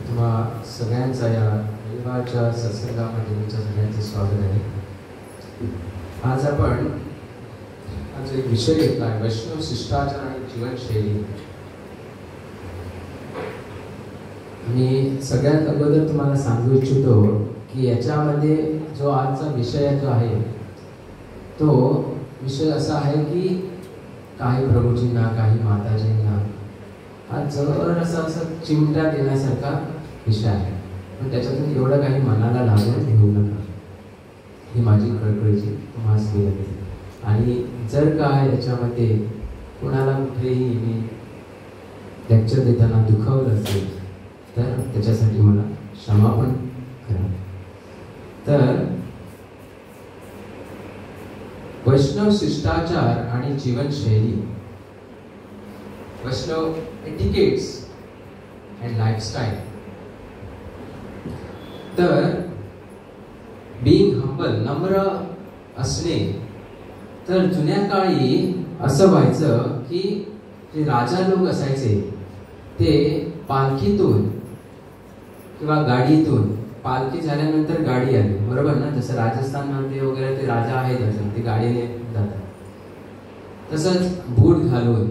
तुम्हा सगळ्यांचा या रविवारच्या सत्संगामध्ये तुमच्या सगळ्यांचं स्वागत आहे. आज आपण एक विषय घेतला आहे, वैष्णव शिष्टाचार आणि जीवनशैली. मी सगळ्यात अगोदर तुम्हाला सांगू इच्छितो की याच्यामध्ये जो आजचा विषय जो आहे तो विषय असा आहे की काही प्रभूजींना, काही माताजींना हा जर असा चिमटा देण्यासारखा विषय आहे, पण त्याच्यातून एवढं काही मनाला लागून घेऊ नका, ही माझी कळकळीची तुम्हाला विनंती. आणि जर काय याच्यामध्ये कोणाला कुठेही मी लेक्चर देताना दुखावलं असेल तर त्याच्यासाठी मला क्षमा पण करा. तर वैष्णव शिष्टाचार आणि जीवनशैली, वैष्णव एटिकेट्स अँड लाईफस्टाईल. तर बीइंग हंबल, नम्र असणे. तर जुन्या काळी असं व्हायचं की जे राजा लोक असायचे ते पालखीतून किंवा गाडीतून, पालखी झाल्यानंतर गाडी आली, बरोबर ना, जसं राजस्थानमध्ये वगैरे ते राजा आहेत अजून, ते गाडीने जातात. तसंच बूट घालून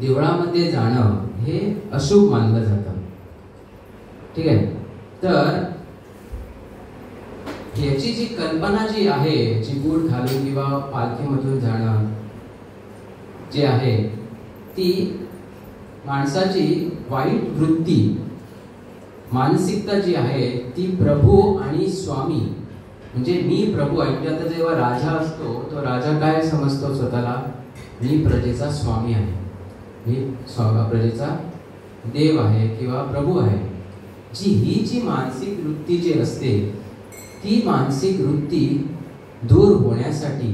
देवळामध्ये जाणं हे अशुभ मानलं जातं. ठीक आहे. तर याची जी कल्पना जी आहे, जी बूट घालून किंवा पालखीमधून जाणं जे आहे, ती माणसाची वाईट वृत्ती, मानसिकता जी आहे ती प्रभू आणि स्वामी, म्हणजे मी प्रभू आहे. म्हणजे आता जेव्हा राजा असतो तो राजा काय समजतो स्वतःला, मी प्रजेचा स्वामी आहे, मी प्रजेचा देव आहे किंवा प्रभू आहे. ही मानसिक वृत्ती जी असते ती मानसिक वृत्ती दूर होण्यासाठी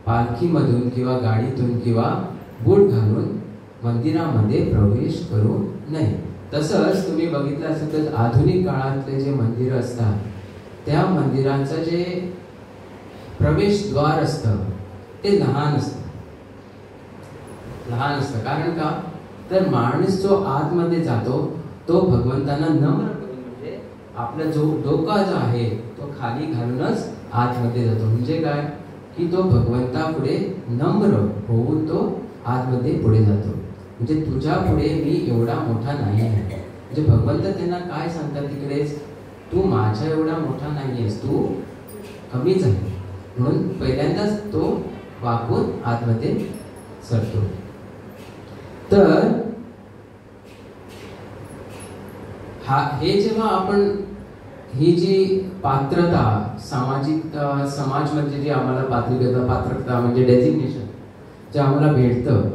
पालखीमधून किंवा गाडीतून किंवा बूट घालून मंदिरामध्ये प्रवेश करू नये. तसंच तुम्ही बघितलं असेल तर आधुनिक काळातले जे मंदिरं असतात त्या मंदिरांचं जे प्रवेशद्वार असतं ते लहान असतं. कारण का, तर माणूस जो आतमध्ये जातो तो भगवंतांना नम्र करून, म्हणजे आपला जो डोका जो आहे तो खाली घालूनच आतमध्ये जातो. म्हणजे काय की तो भगवंतापुढे नम्र होऊन तो आतमध्ये पुढे जातो. म्हणजे तुझ्या पुढे मी एवढा मोठा नाही आहे. म्हणजे भगवंत त्यांना काय सांगतात तिकडेच, तू माझ्या एवढा मोठा नाही आहेस, तू कमीच आहे. म्हणून पहिल्यांदाच तो वाकून आतमध्ये सरतो. तर हे जेव्हा आपण ही जी पात्रता, सामाजिक समाजमध्ये जी आम्हाला पात्रता म्हणजे डेझिग्नेशन जे आम्हाला भेटतं,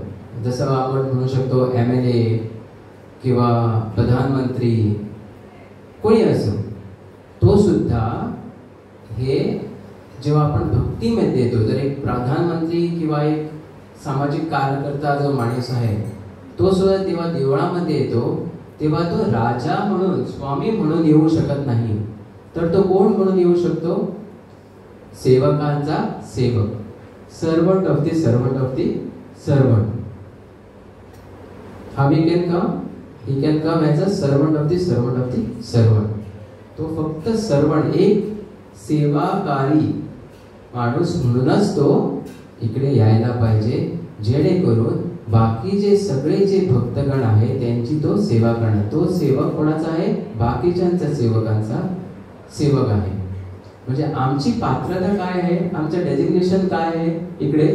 जसं आपण म्हणू शकतो MLA किंवा प्रधानमंत्री, कोणी असो, तो सुद्धा हे जेव्हा आपण भक्तीमध्ये येतो, जर एक प्रधानमंत्री किंवा एक सामाजिक कार्यकर्ता जो माणूस आहे तो सुद्धा तेव्हा देवळामध्ये येतो तेव्हा तो राजा म्हणून, स्वामी म्हणून येऊ शकत नाही. तर तो कोण म्हणून येऊ शकतो, सेवकांचा सेवक, servant of the servant of the servant. How he can come? He can come as a servant of the servant of the servant. तो फक्त सर्वंट, एक सेवाकारी माणूस म्हणूनच तो इकडे यायला पाहिजे, जेणेकरून बाकी जे सगळे जे भक्तगण आहे त्यांची तो सेवा करणार. तो सेवक कोणाचा आहे, बाकीच्यांचा सेवकांचा सेवक आहे. म्हणजे आमची पात्रता काय आहे, आमचं डेझिग्नेशन काय आहे इकडे,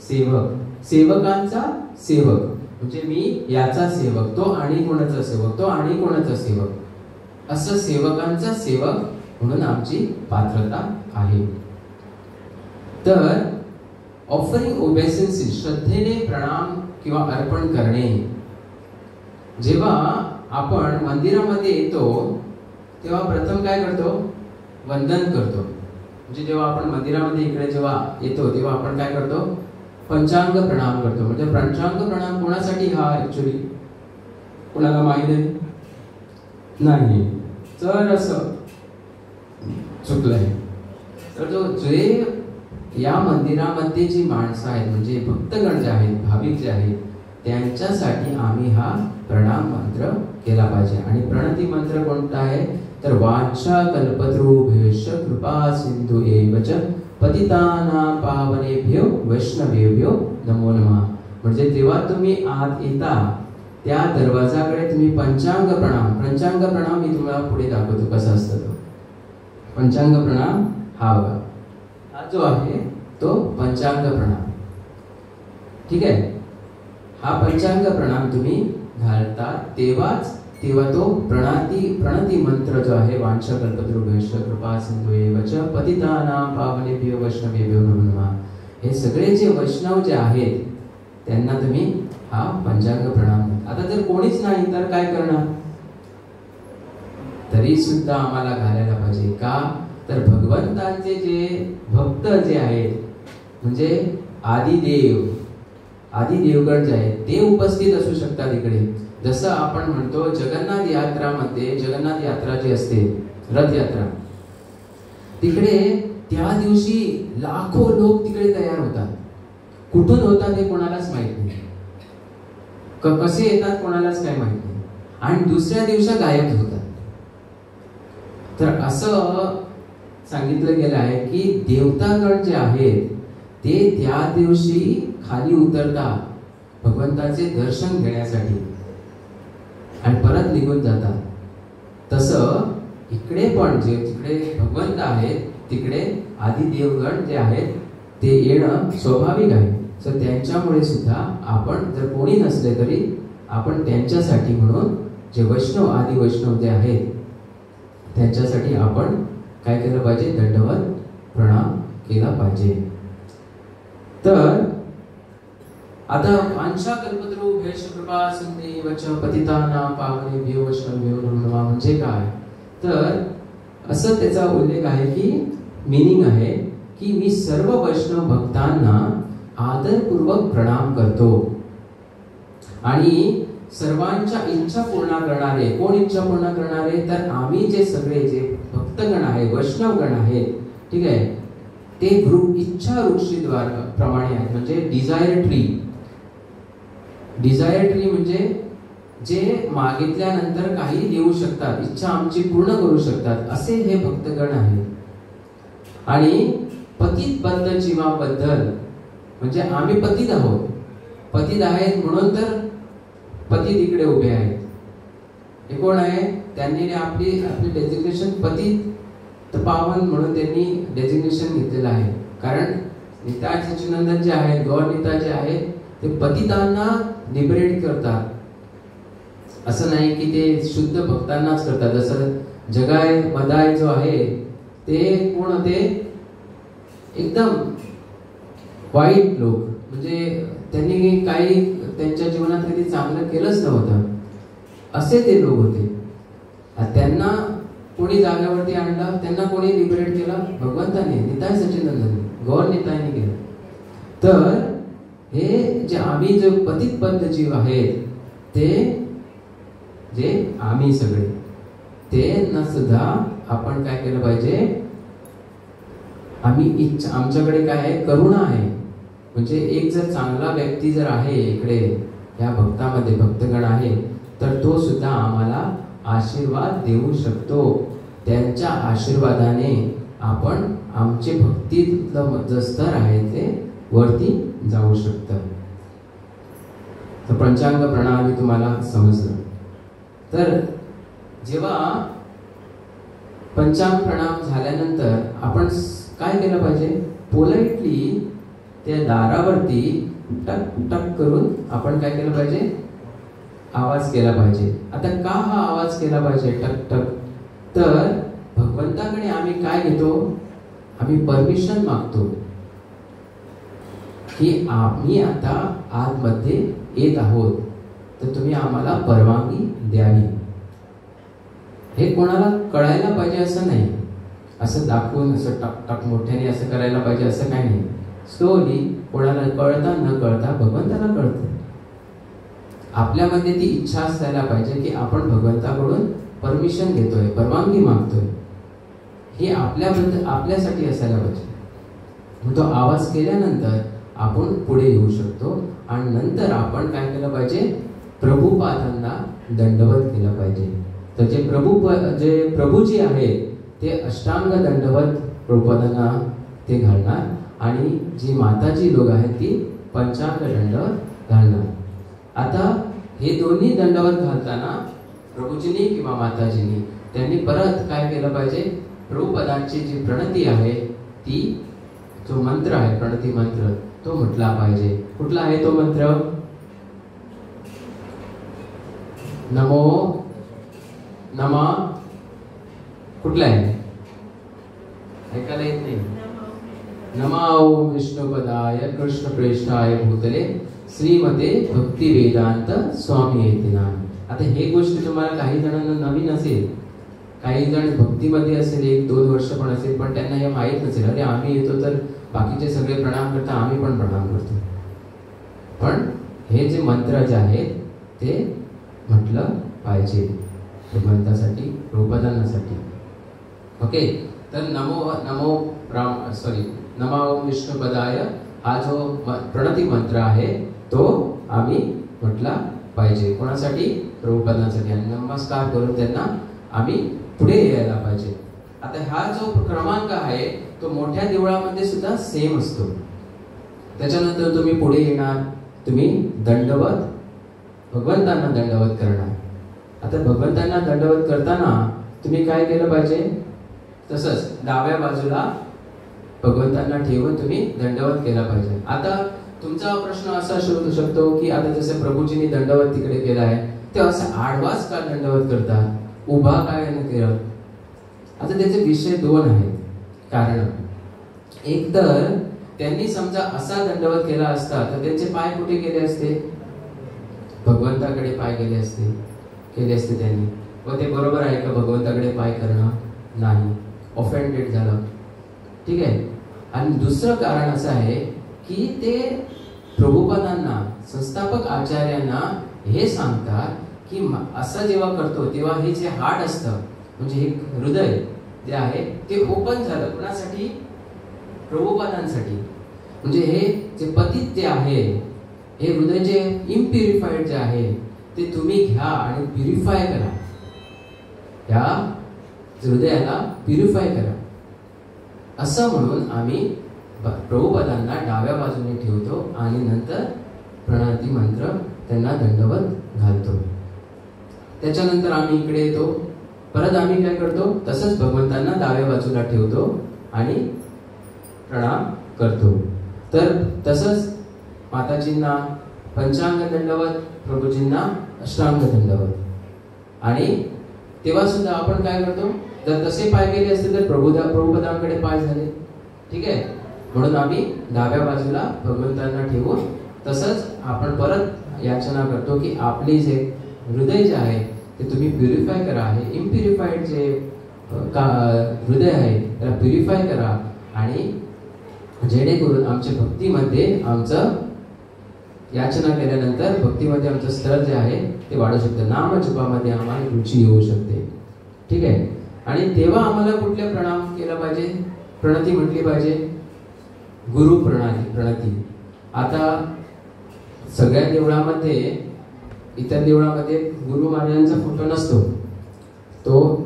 सेवक, सेवकांचा सेवक. म्हणजे मी याचा सेवक, तो आणि कोणाचा सेवक, तो आणि कोणाचा सेवक, असं सेवकांचा सेवक म्हणून आमची पात्रता आहे. तर ऑफरिंग ओबेसन्सी, श्रद्धेने प्रणाम किंवा अर्पण करणे. जेव्हा आपण मंदिरामध्ये येतो तेव्हा प्रथम काय करतो, वंदन करतो. म्हणजे जेव्हा आपण मंदिरामध्ये इकडे जेव्हा येतो तेव्हा आपण काय करतो, पंचांग प्रणाम करतो. म्हणजे पंचांग प्रणाम कोणासाठी हा ऍक्च्युली कोणाला माहिती नाही, तर असं चुकलंय. तर जो जे या मंदिरामध्ये जी माणसं आहेत, म्हणजे भक्तगण जे आहेत, भाविक जे आहेत, त्यांच्यासाठी आम्ही हा प्रणाम मंत्र केला पाहिजे. आणि प्रणती कोणता आहे तर वाचा कल्पतरुभ्यश्च कृपा सिंधु एवच पतितानां पावनेभ्यो वैष्णवेभ्यो नमो नमः. म्हणजे जेव्हा तुम्ही आत येता त्या दरवाजाकडे तुम्ही पंचांग प्रणाम मी तुम्हाला पुढे दाखवतो कसा असतो तो पंचांग प्रणाम. हा बघा, हा जो आहे तो पंचांग प्रणाम. ठीक आहे, हा पंचांग प्रणाम तुम्ही घालता तेव्हा तो प्रणती मंत्र जो आहे वांछा कल्पतरुभ्यश्च कृपा सिंधु एवच पतितानां पावनेभ्यो वैष्णवेभ्यो नमो नमः. हे सगळे जे वैष्णव जे आहेत त्यांना तुम्ही हा पंचांग प्रणाम. आता जर कोणीच नाही तर काय करणार, तरी सुद्धा आम्हाला घालायला पाहिजे. का तर भगवंतांचे जे भक्त जे आहेत म्हणजे आदिदेवगण जे आहेत ते उपस्थित असू शकतात इकडे. जसं आपण म्हणतो जगन्नाथ यात्रा जी असते रथयात्रा, तिकडे त्या दिवशी लाखो लोक तिकडे तयार होतात. कुठून होतात हे कोणालाच माहित नाही, कसे येतात कोणालाच काय माहित नाही, आणि दुसऱ्या दिवशी गायब होतात. तर असं सांगितलं गेलं आहे की देवतागण जे आहेत ते त्या दिवशी खाली उतरतात भगवंताचे दर्शन घेण्यासाठी आणि परत निघून जातात. तसं इकडे पण जे तिकडे भगवंत आहेत तिकडे आदी देवगण जे आहेत ते येणं स्वाभाविक आहे. तर त्यांच्यामुळे सुद्धा आपण जर कोणी नसले तरी आपण त्यांच्यासाठी म्हणून जे आदी वैष्णव जे आहेत त्यांच्यासाठी आपण काय केलं पाहिजे, दंडवत प्रणाम केला पाहिजे. तर आता वांछा कल्पतरुभ्यश्च कृपा सिंधु एवच पतितानां पावनेभ्यो वैष्णवेभ्यो नमो नमः म्हणजे काय, तर असं त्याचा उल्लेख आहे की मीनिंग आहे की मी सर्व वैष्णव भक्तांना आदरपूर्वक प्रणाम करतो आणि सर्वांच्या इच्छा पूर्ण करणारे. कोण इच्छा पूर्ण करणारे तर आम्ही जे सगळे जे भक्तगण आहे वैष्णवगण आहेत, ठीक आहे, ते इच्छा वृक्षीद्वार प्रमाणे आहेत. म्हणजे डिझायर ट्री म्हणजे जे मागितल्यानंतर काही देऊ शकतात, इच्छा आमची पूर्ण करू शकतात असे हे भक्तगण आहेत. आणि पतित बद्ध जीवाबद्दल म्हणजे आम्ही पतित आहेत म्हणून तर पतित इकडे उभे आहेत. हे कोण आहे, त्यांनी आपली डेजिग्नेशन पतित पावन म्हणून त्यांनी डेजिग्नेशन घेतलेलं आहे. कारण निताय सच्चिदानंद जे आहेत, गौर निताय जे आहेत ते पतितांना लिबरेट करतात. असं नाही की ते शुद्ध भक्तांनाच करतात. जसं जगाय मदाय जो आहे ते कोण होते, एकदम वाईट लोक, म्हणजे त्यांनी काही त्यांच्या जीवनात कधी चांगलं केलंच नव्हतं असे ते लोक होते. त्यांना कोणी जागेवरती आणलं, त्यांना कोणी लिबरेट केलं, भगवंताने, निताय सच्चिदानंदांनी, गौर नितायने केलं. तर हे जे आम्ही जो पतितबद्ध जीव आहेत ते जे आम्ही सगळे त्यांना सुद्धा आपण काय केलं पाहिजे, आम्ही आमच्याकडे काय आहे, करुणा आहे. म्हणजे एक जर चांगला व्यक्ती जर आहे इकडे या भक्तामध्ये भक्तगण आहे तर तो सुद्धा आम्हाला आशीर्वाद देऊ शकतो. त्यांच्या आशीर्वादाने आपण आमचे भक्तीतलं जे स्तर आहे ते वरती जाऊ शकतं. तर पंचांग प्रणाली तुम्हाला समजलं. तर जेव्हा पंचांग प्रणाम झाल्यानंतर आपण काय केलं पाहिजे, पोलाइटली त्या दारावरती टक टक करून आपण काय केलं पाहिजे, आवाज केला पाहिजे. आता का हा आवाज केला पाहिजे टक टक, तर भगवंताकडे आम्ही काय घेतो, आम्ही परमिशन मागतो की आम्ही आता आतमध्ये येत आहोत तर तुम्ही आम्हाला परवानगी द्यावी. हे कोणाला कळायला पाहिजे असं नाही, असं दाखवून असं टक टक मोठ्याने असं करायला पाहिजे असं काही नाही. स्लोली कोणाला कळता न कळता भगवंताला कळतं. आपल्यामध्ये ती इच्छा असायला पाहिजे की आपण भगवंताकडून परमिशन घेतोय, परवानगी मागतोय, हे आपल्यासाठी असायला पाहिजे. मग तो आवाज केल्यानंतर आपण पुढे येऊ शकतो आणि नंतर आपण काय केलं पाहिजे, प्रभुपादांना दंडवत केलं पाहिजे. तर जे प्रभूजी आहेत ते अष्टांग दंडवत प्रभुपादांना ते घालणार आणि जी माताजी लोक आहेत ती पंचांग दंडवत घालणार. आता हे दोन्ही दंडवत घालताना प्रभूजींनी किंवा माताजींनी त्यांनी परत काय केलं पाहिजे, प्रभुपदांची जी प्रणती आहे ती जो मंत्र आहे प्रणती मंत्र तो म्हटला पाहिजे. कुठला आहे तो मंत्र? नमो नमा कुठला आहे ऐकायला येत नाही. नमा ओम विष्णुपदाय कृष्ण प्रेष्ठाय भूतले श्रीमते भक्ती वेदांत स्वामी येते नाम. आता हे गोष्ट तुम्हाला काही जणांना नवीन असेल, काही जण भक्तीमध्ये असेल 1-2 वर्ष पण असेल, पण त्यांना हे माहीत नसेल. अरे आम्ही येतो तर बाकीचे सगळे प्रणाम करतात, आम्ही पण प्रणाम करतो. पण हे जे मंत्र जे आहेत ते म्हटलं पाहिजे भगवंतासाठी, प्रभुपादांसाठी. ओके, तर नमा ओम विष्णुपदाय हा जो प्रणती मंत्र आहे तो आम्ही म्हटला पाहिजे. कोणासाठी? प्रभुपादांसाठी. आणि नमस्कार करून त्यांना आम्ही पुढे यायला पाहिजे. आता हा जो क्रमांक आहे तो मोठ्या देवळामध्ये सुद्धा सेम असतो. त्याच्यानंतर तुम्ही पुढे येणार, तुम्ही दंडवत भगवंतांना दंडवत करणार. आता भगवंतांना दंडवत करताना तुम्ही काय केलं पाहिजे, तसंच डाव्या बाजूला भगवंतांना ठेवून तुम्ही दंडवत केला पाहिजे. आता तुमचा प्रश्न असा शोधू शकतो की आता जसे प्रभूजींनी दंडवत तिकडे केला आहे ते असं आडवाच का दंडवत करतात, उभा काय न केलं? आता त्याचे विषय 2 आहेत. कारण एक तर त्यांनी समजा असा दंडवत केला असता तर त्यांचे पाय कुठे गेले असते? भगवंताकडे पाय केले असते त्यांनी. व ते बरोबर आहे का भगवंताकडे पाय करणं? नाही, ऑफेंडेड झालं. ठीक आहे. आणि दुसरं कारण असं आहे की ते प्रभुपादांना संस्थापक आचार्यांना हे सांगतात की असं जेव्हा करतो तेव्हा हे जे हार्ट असतं म्हणजे हे हृदय जे आहे ते ओपन झालं. कोणासाठी? प्रभुपादांसाठी. म्हणजे हे जे पतित जे आहे हे हृदय जे इम्प्युरिफाईड जे आहे ते तुम्ही घ्या आणि प्युरिफाय करा. या हृदयाला प्युरिफाय करा असं म्हणून आम्ही प्रभुपादांना डाव्या बाजूने ठेवतो आणि नंतर प्रणती मंत्र त्यांना दंडवत घालतो. त्याच्यानंतर आम्ही इकडे येतो, परत आम्ही काय करतो तसंच भगवंतांना डाव्या बाजूला ठेवतो आणि प्रणाम करतो. तर तसंच माताजींना पंचांग दंडवत, प्रभूजींना अष्टांग दंडवत. आणि तेव्हा सुद्धा आपण काय करतो, जर तसे पाय गेले असते तर प्रभुपदांकडे पाय झाले. ठीक आहे. म्हणून आम्ही डाव्या बाजूला भगवंतांना ठेवून तसंच आपण परत याचना करतो की आपले जे हृदय जे आहे ते तुम्ही प्युरिफाय करा. हे इम्प्युरिफाईड जे हृदय आहे त्याला प्युरिफाय करा आणि जेणेकरून आमच्या भक्तीमध्ये आमचं याचना केल्यानंतर भक्तीमध्ये आमचं स्तर जे आहे ते वाढू शकतं. नामजपामध्ये आम्हाला रुची येऊ शकते. ठीक आहे. आणि तेव्हा आम्हाला कुठल्या प्रणाम केला पाहिजे, प्रणती म्हटली पाहिजे, गुरु प्रणती. आता सगळ्या देवळामध्ये, इतर देवळामध्ये गुरु महाराजांचा फोटो नसतो, तो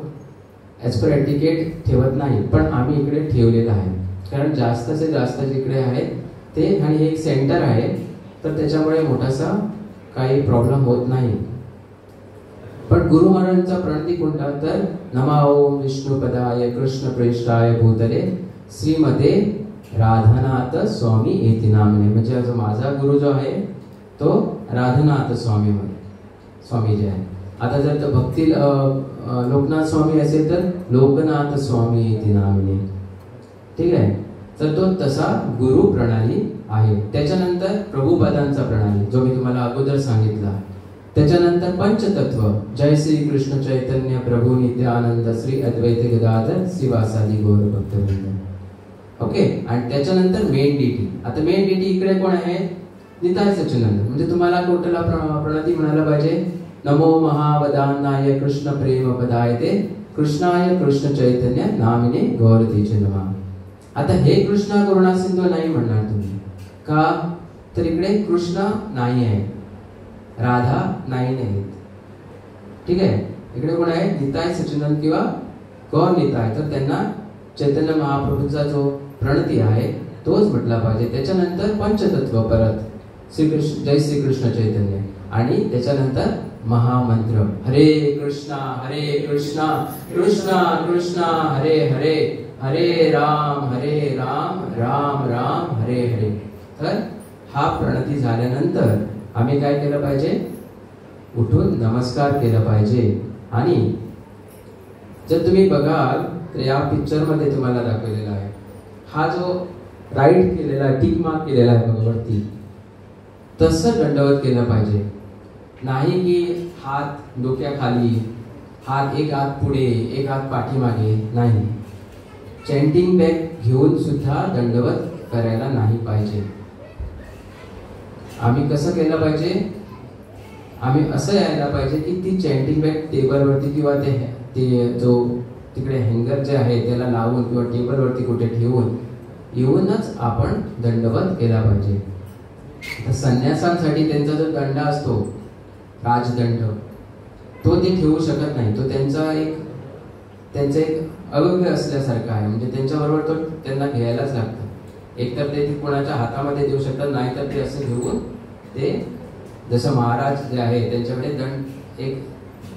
ॲज पर एटिकेट ठेवत नाही, पण आम्ही इकडे ठेवलेला आहे. कारण जास्त से जास्त जिकडे आहेत ते, आणि हे एक सेंटर आहे तर त्याच्यामुळे मोठासा काही प्रॉब्लेम होत नाही. पण गुरु महाराजांचा प्रणती कोणता, तर नमा ओम विष्णुपदाय कृष्ण प्रेष्ठाय भूतले श्रीमते राधानाथ स्वामी येती नामने. म्हणजे जो माझा गुरु जो आहे तो राधानाथ स्वामी जे आहे. आता जर तो भक्ती लोकनाथ स्वामी असेल तर लोकनाथ स्वामी येती नामने. ठीक आहे. तर तो तसा गुरु प्रणाली आहे. त्याच्यानंतर प्रभुपदांचा प्रणाली जो मी तुम्हाला अगोदर सांगितला. त्याच्यानंतर पंचतत्व, जय श्री कृष्ण चैतन्य प्रभू नित्यानंद श्री अद्वैत गदाधर श्रीवासादि गौर भक्तवृंद. ओके. आणि त्याच्यानंतर मेन डीटी. आता मेन डीटी इकडे कोण आहे, निताय सच्चिदानंद. म्हणजे तुम्हाला टोटल प्रणती म्हणायला पाहिजे, नमो महावदानाय कृष्ण प्रेम पदायते कृष्णाय कृष्ण चैतन्य नामिने गौरतीचे नमः. आता हे कृष्ण करुणा सिंधू नाही म्हणणार तुम्ही, का तर इकडे कृष्ण नाही आहे, राधा नाही आहेत. ठीक आहे. इकडे कोण आहे? निताय सच्चिदानंद किंवा गौर निताय. तर त्यांना चैतन्य महाप्रभूंचा जो प्रणती आहे तोच म्हटला पाहिजे. त्याच्यानंतर पंचतत्व परत श्रीकृष्ण, जय श्रीकृष्ण चैतन्य, आणि त्याच्यानंतर महामंत्र हरे कृष्णा कृष्णा कृष्णा हरे हरे, हरे राम राम राम हरे हरे. तर हा प्रणती झाल्यानंतर आम्ही काय केलं पाहिजे? उठून नमस्कार केला पाहिजे. आणि जर तुम्ही बघाल तर या पिक्चर मध्ये तुम्हाला दाखवलेला आहे, हा जो राईट केलेला आहे, टिक मार्क केलेला आहे बघा वरती, तसं दंडवत केलं पाहिजे. नाही की हात डोक्याखाली, हात एक हात पुढे एक हात पाठीमागे, नाही. चॅन्टिंग बॅग घेऊन सुद्धा दंडवत करायला नाही पाहिजे. आम्ही कसं केलं पाहिजे? आम्ही असं यायला पाहिजे की ती चॅन्टिंग बॅग टेबलवरती किंवा ते जो तिकडे हँगर जे आहे त्याला लावून किंवा टेबलवरती कुठे ठेवून येऊनच आपण दंडवत केला पाहिजे. तर संन्यासांसाठी त्यांचा जो दंड असतो राजदंड, तो ते ठेवू शकत नाही. तो त्यांचा एक अवयव असल्यासारखा आहे. म्हणजे त्यांच्याबरोबर तो त्यांना घ्यायलाच लागतं. एकतर ते कोणाच्या हातामध्ये देऊ शकतात, नाहीतर ते असं घेऊन ते, जसं महाराज जे आहे त्यांच्याकडे एक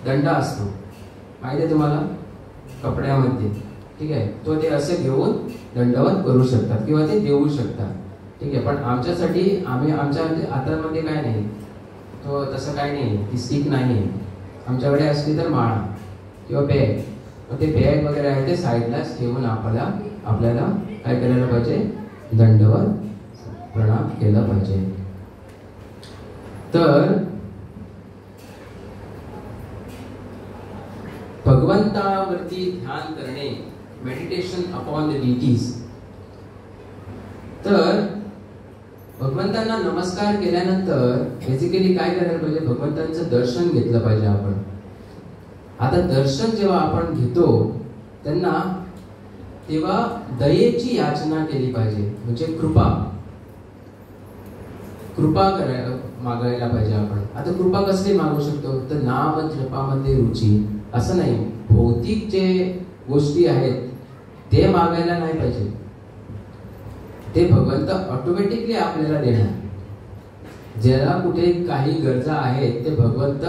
दंड असतो माहिती आहे तुम्हाला, कपड्यामध्ये, ठीक आहे. तो ते असे घेऊन दंडवत करू शकतात किंवा ते देऊ शकतात, ठीक आहे. पण आमच्यासाठी आमच्या हातामध्ये काय नाही, तो तसं काय नाही, ती स्टिक नाही. आमच्याकडे असली तर माळा किंवा बॅग, ते बॅग वगैरे आहे ते साईडलाच ठेवून आपल्याला काय करायला पाहिजे? दंडवत प्रणाम केला पाहिजे. तर भगवंतावरती ध्यान करणे, मेडिटेशन अपॉन द डिटीज. तर भगवंतांना नमस्कार केल्यानंतर बेसिकली काय करायला पाहिजे? भगवंतांचं दर्शन घेतलं पाहिजे आपण. आता दर्शन जेव्हा आपण घेतो त्यांना, तेव्हा दयेची याचना केली पाहिजे, म्हणजे कृपा मागायला पाहिजे आपण. आता कृपा कसली मागू शकतो? तर नाम जपामध्ये रुची, असं नाही. भौतिक जे गोष्टी आहेत ते मागायला नाही पाहिजे. ते भगवंत ऑटोमॅटिकली आपल्याला देणार. ज्याला कुठे काही गरजा आहेत ते भगवंत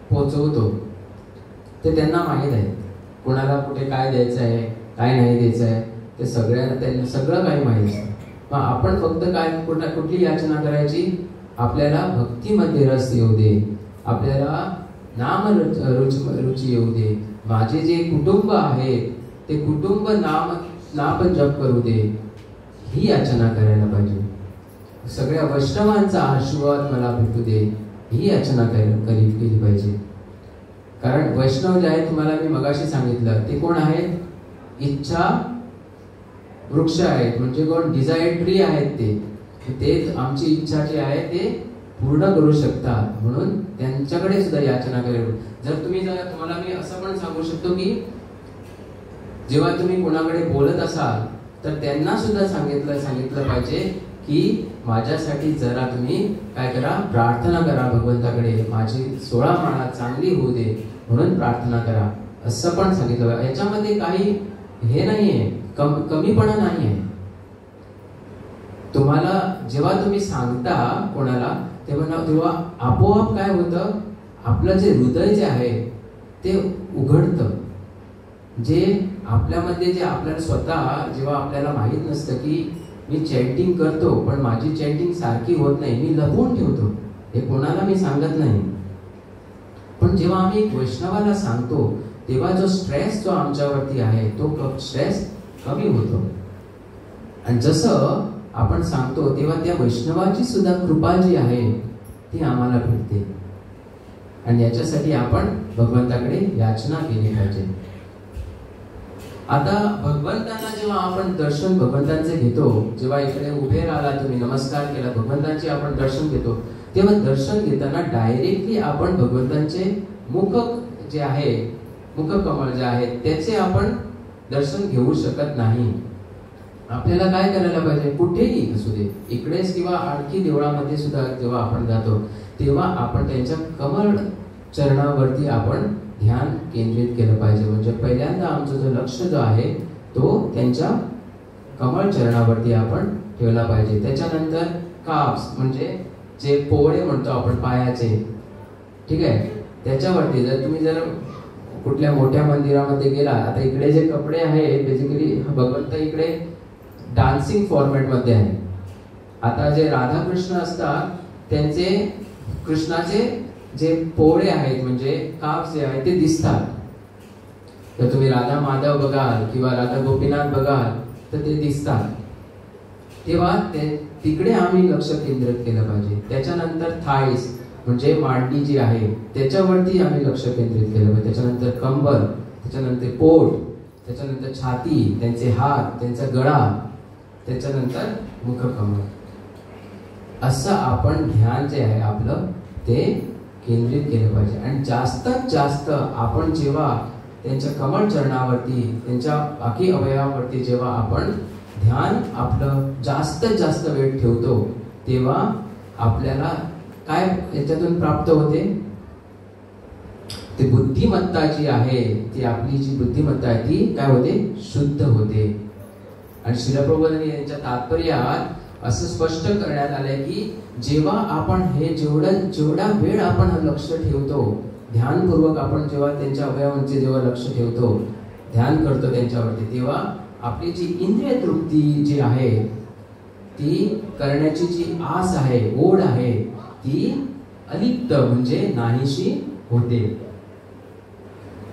पोचवतो. ते त्यांना माहीत आहे कोणाला कुठे काय द्यायचं आहे, काय नाही द्यायचं आहे, ते त्यांना सगळं काही माहीत असतं. मग आपण फक्त काय कुठली याचना करायची? आपल्याला भक्तीमध्ये रस येऊ दे, आपल्याला नाम रुची येऊ दे, माझे जे कुटुंब आहे ते कुटुंब नाम जप करू दे, ही याचना करायला पाहिजे. सगळ्या वैष्णवांचा आशीर्वाद मला भेटू दे, ही याचना केली पाहिजे. कारण वैष्णव जे आहे, तुम्हाला मी मगाशी सांगितलं, ते कोण आहेत? इच्छा वृक्ष आहेत. म्हणजे कोण? डिझायर ट्री आहेत. ते आमची इच्छा जी आहे ते पूर्ण करू शकतात. म्हणून त्यांच्याकडे सुद्धा याचना करेल. तुम्हाला मी असं पण सांगू शकतो की जेव्हा तुम्ही कोणाकडे बोलत असाल तर त्यांना सुद्धा सांगितलं पाहिजे की माझ्यासाठी जरा तुम्ही काय करा? प्रार्थना करा भगवंताकडे, माझी 16 माळा चांगली होऊ दे म्हणून प्रार्थना करा, असं पण सांगितलं. याच्यामध्ये काही हे नाहीये, कमीपणा नाहीये. तुम्हाला जेव्हा तुम्ही सांगता कोणाला, तेव्हा आपोआप काय होतं? आपलं जे हृदय जे आहे ते उघडतं. जे आपल्यामध्ये जे आपल्याला स्वतः जेव्हा आपल्याला माहित नसतं की मी चॅन्टिंग करतो पण माझी चॅन्टिंग सारखी होत नाही, मी लपवून ठेवतो, हे कोणाला मी सांगत नाही. पण जेव्हा आम्ही वैष्णवाला सांगतो तेव्हा जो स्ट्रेस जो आमच्यावरती आहे तो स्ट्रेस कमी होतो. आणि जसं आपण सांगतो तेव्हा त्या वैष्णवाची सुद्धा कृपा जी आहे ती आम्हाला भेटते. आणि याच्यासाठी आपण भगवंताकडे याचना केली पाहिजे. आता भगवंतांना जेव्हा आपण दर्शन भगवंतांचे घेतो, जेव्हा इकडे उभे राहिला, तुम्ही नमस्कार केला, भगवंतांचे आपण दर्शन घेतो, तेव्हा दर्शन घेताना डायरेक्टली आपण भगवंतांचे मुख जे आहे, मुखकमळ जे आहे त्याचे आपण दर्शन घेऊ शकत नाही. आपल्याला काय करायला पाहिजे? कुठेही असू दे, इकडेच किंवा आणखी देवळामध्ये सुद्धा जेव्हा आपण जातो तेव्हा आपण त्यांच्या कमळ चरणावरती आपण ध्यान केंद्रित केलं पाहिजे. म्हणजे पहिल्यांदा आमचं जो लक्ष जो आहे तो त्यांच्या कमळ चरणावरती आपण ठेवला पाहिजे. त्याच्यानंतर काप्स म्हणजे जे पोळे म्हणतो आपण पायाचे, ठीक आहे, त्याच्यावरती जर तुम्ही जर कुठल्या मोठ्या मंदिरामध्ये गेला, आता इकडे जे कपडे आहे बेसिकली भगवंत इकडे डान्सिंग फॉर्मॅट मध्ये आहे. आता जे राधाकृष्ण असतात त्यांचे कृष्णाचे जे पोळे आहेत म्हणजे काप्स जे आहेत ते दिसतात. तर तुम्ही राधा माधव बघाल किंवा राधा गोपीनाथ बघाल तर ते दिसतात. तेव्हा तिकडे आम्ही लक्ष केंद्रित केलं पाहिजे. त्याच्यानंतर थाईस म्हणजे मांडी जी आहे त्याच्यावरती आम्ही लक्ष केंद्रित केलं पाहिजे. त्याच्यानंतर कंबर, त्याच्यानंतर पोट, त्याच्यानंतर छाती, त्यांचे हात, त्यांचा गळा, त्याच्यानंतर मुखकमळ. असं आपण ध्यान जे आहे आपलं ते केंद्रित केलं पाहिजे. आणि जास्तीत जास्त आपण जेव्हा त्यांच्या कमळ चरणावरती, त्यांच्या बाकी अवयवावरती जेव्हा आपण ध्यान आपलं जास्तीत जास्त वेळ ठेवतो तेव्हा आपल्याला काय याच्यातून प्राप्त होते, ते बुद्धिमत्ता जी आहे ती आपली जी बुद्धिमत्ता आहे ती काय होते, शुद्ध होते. आणि श्रील प्रभुपादांनी यांच्या तात्पर्यात असं स्पष्ट करण्यात आलंय की जेव्हा आपण हे जेवढा वेळ आपण लक्ष ठेवतो ध्यानपूर्वक, आपण जेव्हा त्यांच्या अवयवांचे जेव्हा लक्ष ठेवतो, ध्यान करतो त्यांच्यावरती, तेव्हा आपली जी इंद्रिय तृप्ती जी आहे ती करण्याची जी आस आहे, ओढ आहे, ती अलिप्त म्हणजे नाहीशी होते.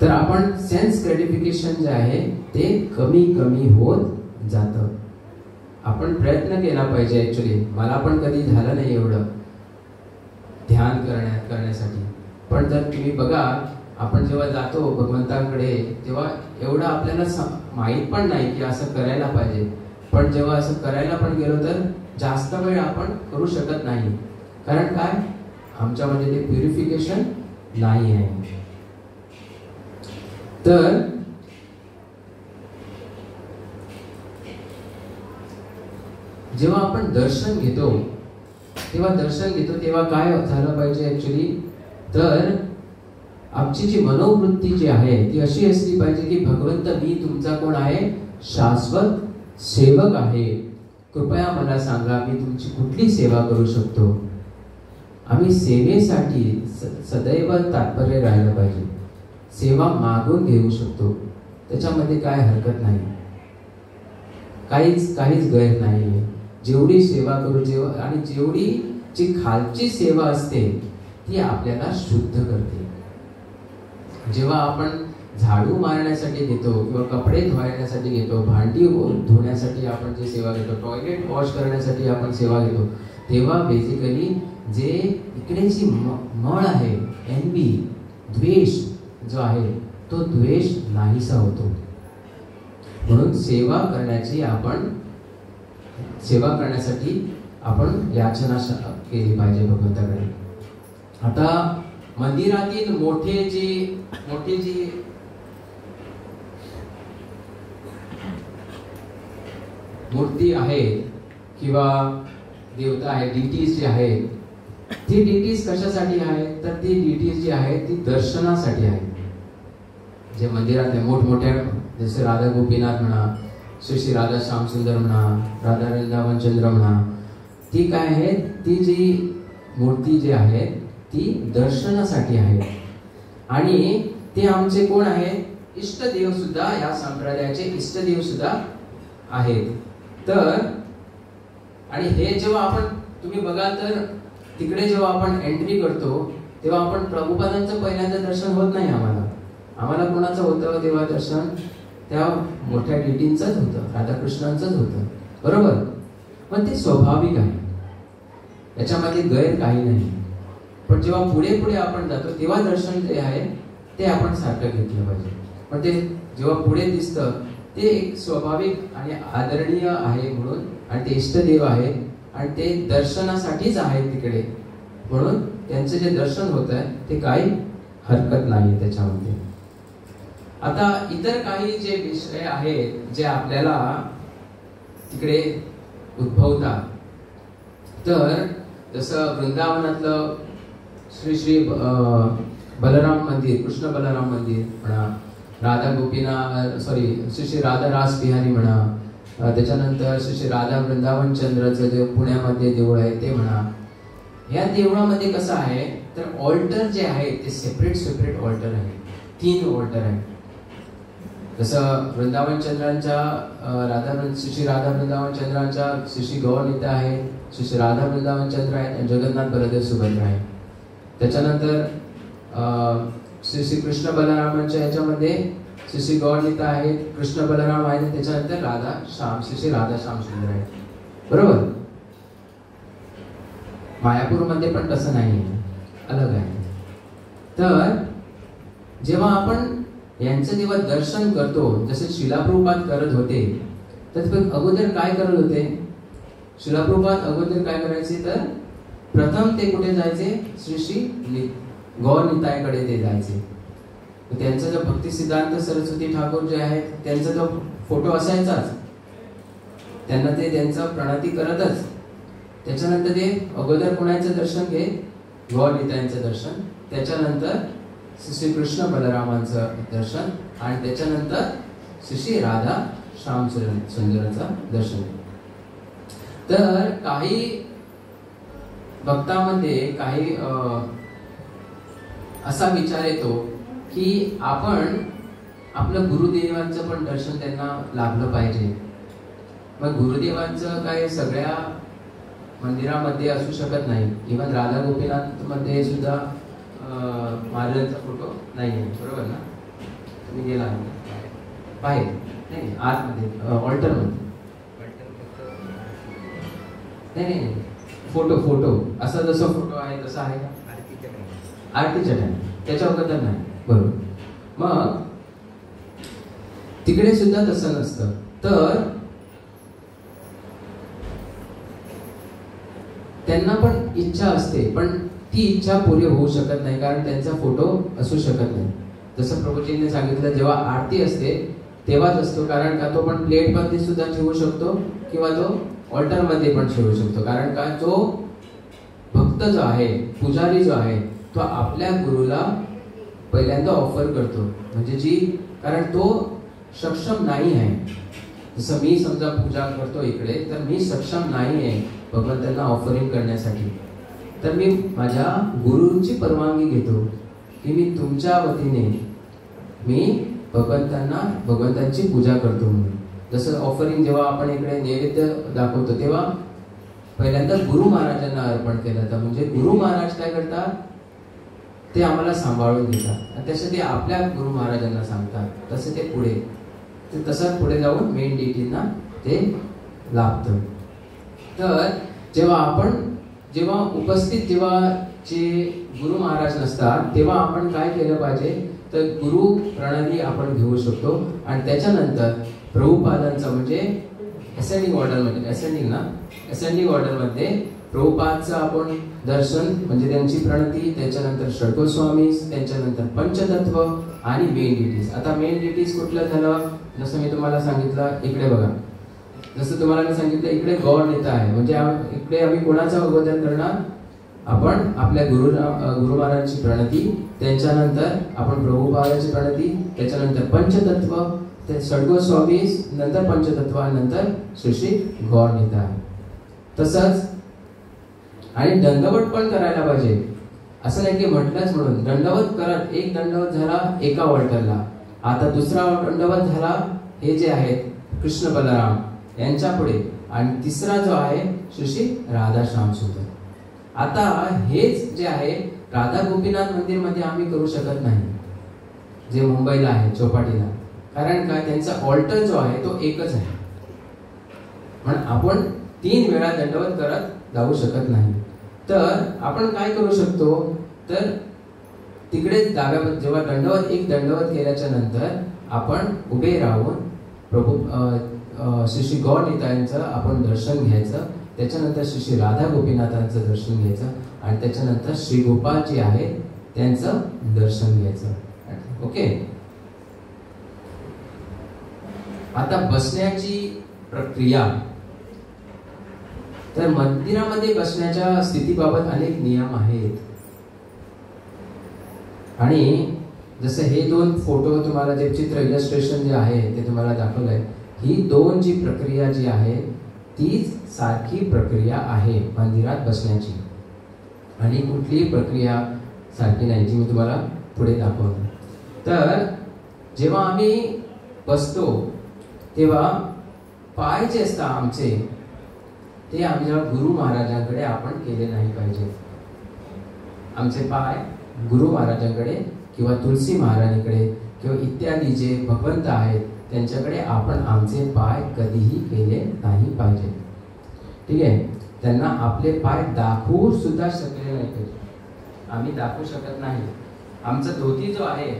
तर आपण सेन्स ग्रॅटिफिकेशन जे आहे ते कमी कमी होत जातं. आपण प्रयत्न केला पाहिजे. ऍक्च्युली मला पण कधी झालं नाही एवढं ध्यान करण्यासाठी. पण जर तुम्ही बघा, आपण जेव्हा जातो भगवंताकडे तेव्हा एवढं आपल्याला माहित पण नाही की असं करायला पाहिजे. पण जेव्हा असं करायला पण गेलो तर जास्त वेळ आपण करू शकत नाही. कारण काय, आमच्यामध्ये ते प्युरिफिकेशन नाही आहे. तर जेव्हा आपण दर्शन घेतो तेव्हा काय झालं पाहिजे ऍक्च्युली, तर आमची जी मनोवृत्ती जी आहे ती अशी असली पाहिजे की भगवंत मी तुमचा कोण आहे, शाश्वत सेवक आहे. कृपया मला सांगा मी तुमची कुठली सेवा करू शकतो. आम्ही सेवेसाठी सदैव तात्पर्य राहिलं पाहिजे. सेवा मागून घेऊ शकतो, त्याच्यामध्ये काय हरकत नाही, काहीच गैर नाही. जेवढी सेवा करू आणि जेवढी जी खालची सेवा असते ती आपल्याला शुद्ध करते. जेव्हा आपण झाडू मारण्यासाठी घेतो किंवा कपडे धुण्यासाठी घेतो, भांडी धुण्यासाठी आपण जे सेवा घेतो, टॉयलेट वॉश करण्यासाठी आपण सेवा घेतो, तेव्हा बेसिकली जे इकडे जी मळ आहे, एनबी, द्वेष जो आहे तो द्वेष नाहीसा होतो. म्हणून सेवा करण्यासाठी आपण याचना केली पाहिजे भगवंताकडे. आता मंदिरातील मोठी जी मूर्ती आहे किंवा देवता आहे, डीटीज जी आहे, ती डीटीज कशासाठी आहे, तर ती डीटीज जी आहे ती दर्शनासाठी आहे. जे मंदिरात आहे मोठमोठ्या, जसे राधा गोपीनाथ म्हणा, श्री राधा श्यामसुंदर म्हणा, राधा वृंदावन चंद्र म्हणा, ती काय आहे, ती जी मूर्ती जी आहे ती दर्शनासाठी आहे. आणि ते आमचे कोण आहेत, इष्टदेव सुद्धा, या संप्रदायाचे इष्टदेव सुद्धा आहेत. तर आणि हे जेव्हा तुम्ही बघाल तर तिकडे जेव्हा आपण एंट्री करतो तेव्हा आपण प्रभुपादांचं पहिल्यांदा दर्शन होत नाही. आम्हाला कोणाचं होतं तेव्हा दर्शन, त्या मोठ्या डीटींचंच होतं, राधाकृष्णांचंच होतं, बरोबर. पण ते स्वाभाविक आहे, याच्यामध्ये गैर काही नाही. पण जेव्हा पुढे आपण जातो तेव्हा दर्शन जे आहे ते आपण सारखं घेतलं पाहिजे. पण ते जेव्हा पुढे दिसतं ते एक स्वाभाविक आणि आदरणीय आहे म्हणून, आणि ते इष्टदेव आहे आणि ते दर्शनासाठीच आहे तिकडे, म्हणून त्यांचे जे दर्शन होत आहे ते काही हरकत नाही त्याच्यामध्ये. आता इतर काही जे विषय आहेत जे आपल्याला तिकडे उद्भवतात, तर जसं वृंदावनातलं श्री बलराम मंदिर, कृष्ण बलराम मंदिर म्हणा, राधा गोपीनाथ श्री श्री राधा रास बिहारी म्हणा, त्याच्यानंतर श्री श्री राधा वृंदावन चंद्रचं जे पुण्यामध्ये देऊळ आहे ते म्हणा. या देवळामध्ये कसं आहे तर ऑल्टर जे आहे ते सेपरेट ऑल्टर आहे, 3 ऑल्टर आहे. जसं वृंदावन चंद्रांच्या श्री श्री राधा वृंदावन चंद्रांच्या श्री श्री गौरनीता आहे, श्री श्री राधा वृंदावन चंद्र आहे आणि जगन्नाथ बलदेव सुभद्रा आहे. त्याच्यानंतर श्री श्री कृष्ण बलरामांच्या ह्याच्यामध्ये श्री श्री गौरनीता आहे, कृष्ण बलराम आहे, त्याच्यानंतर राधा श्याम श्री श्री राधा श्याम सुंदर आहे. बरोबर. मायापूरमध्ये पण तसं नाही आहे, अलग आहे. तर जेव्हा आपण यांचं जेव्हा दर्शन करतो, जसे श्रील प्रभुपाद करत होते, तर अगोदर काय करत होते? श्रील प्रभुपाद अगोदर काय करायचे तर प्रथम ते कुठे जायचे? श्री श्री गौरनीताईकडे ते जायचे. त्यांचा जो भक्ती सिद्धांत सरस्वती ठाकूर जे आहेत त्यांचा जो फोटो असायचाच, त्यांना ते त्यांचं प्रणती करतच. त्याच्यानंतर ते अगोदर कोणाचं दर्शन घे? गौरनीताईंचं दर्शन, त्याच्यानंतर श्री श्री कृष्ण बलरामांचं दर्शन आणि त्याच्यानंतर श्री श्री राधा श्याम सुंदरचं दर्शन. तर काही भक्तांमध्ये काही असा विचार येतो की आपण आपलं गुरुदेवांचं पण दर्शन त्यांना लाभलं पाहिजे. मग गुरुदेवांचं काय सगळ्या मंदिरामध्ये असू शकत नाही. इव्हन राधा गोपीनाथ मध्ये सुद्धा महाराजांचा फोटो नाही आहे. बरोबर ना? तुम्ही गेला बाहेर नाही, आतमध्ये ऑल्टरमध्ये नाही. फोटो असा जसा फोटो आहे तसा आहे का? आरतीच्या टाइम त्याच्या अगोदर नाही. बरोबर. मग तिकडे सुद्धा तसं नसतं. तर त्यांना पण इच्छा असते, पण ती इच्छा पूर्ण होऊ शकत नाही कारण त्यांचा फोटो असू शकत नाही. जसं प्रभूजींनी सांगितलं जेव्हा आरती असते तेव्हाच असतो, कारण का तो पण प्लेट मध्ये सुद्धा ठेवू शकतो किंवा तो ऑल्टर मध्ये पण ठेवू शकतो. कारण का जो भक्त जो आहे, पुजारी जो आहे, तो आपल्या गुरुला पहिल्यांदा ऑफर करतो. म्हणजे जी, कारण तो सक्षम नाही आहे. जसं मी समजा पूजा करतो इकडे, तर मी सक्षम नाही आहे भगवंतांना ऑफरिंग करण्यासाठी. तर मी माझ्या गुरुची परवानगी घेतो की मी तुमच्या वतीने मी भगवंतांची पूजा करतो म्हणून. जसं ऑफरिंग जेव्हा आपण इकडे नैवेद्य दाखवतो तेव्हा पहिल्यांदा गुरु महाराजांना अर्पण केलं जातं. म्हणजे गुरु महाराज काय करतात ते आम्हाला सांभाळून घेतात आणि तसं ते आपल्या गुरु महाराजांना सांगतात. तसं ते पुढे तसंच पुढे जाऊन मेन डिटींना ते लाभतं. तर जेव्हा उपस्थित जेव्हा जे गुरु महाराज नसतात तेव्हा आपण काय केलं पाहिजे तर गुरु प्रणाली आपण घेऊ शकतो. आणि त्याच्यानंतर प्रभुपादांचं म्हणजे असेंडिंग ऑर्डर मध्ये प्रभुपादचं आपण दर्शन म्हणजे त्यांची प्रणती, त्याच्यानंतर षडगोस्वामी, त्याच्यानंतर पंचतत्व आणि मेन डिटीज. आता मेन डिटीज कुठलं झालं? जसं मी तुम्हाला सांगितलं इकडे बघा, जसं तुम्हाला मी सांगितलं इकडे गौरनीता आहे. म्हणजे इकडे आम्ही कोणाचं अगोदर करणार? आपण आपल्या गुरु महाराजांची प्रणती, त्याच्यानंतर आपण प्रभुपादाची प्रणती, त्याच्यानंतर पंचतत्व, ते षडगोस्वामी, नंतर पंचतत्व आणि नंतर श्री श्री गौरनीता आहे. तसंच आणि दंडवत पण करायला पाहिजे. असं नाही की म्हटलंच म्हणून दंडवत करत, एक दंडवत झाला एका ऑल्टरला, आता दुसरा दंडवत झाला हे जे आहेत कृष्ण बलराम यांच्या पुढे, आणि तिसरा जो आहे श्री श्री राधा श्याम सुंदर. आता हेच जे आहे राधा गोपीनाथ मंदिर मध्ये आम्ही करू शकत नाही, जे मुंबईला आहे चौपाटीला. कारण काय, त्यांचा ऑल्टर जो आहे तो एकच आहे. पण आपण 3 वेळा दंडवत करत जाऊ शकत नाही. तर आपण काय करू शकतो तर तिकडे डाव्या जेव्हा एक दंडवत केल्याच्या नंतर आपण उभे राहून प्रभू श्री श्री गौरनीताईंचं आपण दर्शन घ्यायचं, त्याच्यानंतर श्री श्री राधा गोपीनाथांचं दर्शन घ्यायचं आणि त्याच्यानंतर श्री गोपाल जे आहे त्यांचं दर्शन घ्यायचं. ओके. आता बसण्याची प्रक्रिया, तर मंदिरामध्ये बसण्याच्या स्थितीबाबत अनेक नियम आहेत. आणि जसं हे 2 फोटो तुम्हाला जे चित्र इलस्ट्रेशन जे आहे ते तुम्हाला दाखवलं आहे, ही 2 जी प्रक्रिया जी आहे तीच सारखी प्रक्रिया आहे मंदिरात बसण्याची, आणि कुठलीही प्रक्रिया सारखी नाही जी मी तुम्हाला पुढे दाखवतो. तर जेव्हा आम्ही बसतो तेव्हा पाय जे असतात आमचे ते आमच्या गुरु महाराजांकडे आपण केले नाही पाहिजे. आमचे पाय गुरु महाराजांकडे किंवा तुलसी महाराजांकडे किंवा इत्यादी जे भगवंत आहेत त्यांच्याकडे आपण आमचे पाय कधीही केले नाही पाहिजे. ठीक आहे. त्यांना आपले पाय दाखवू सुद्धा शकले नाही पाहिजे. आम्ही दाखवू शकत नाही. आमचा धोती जो आहे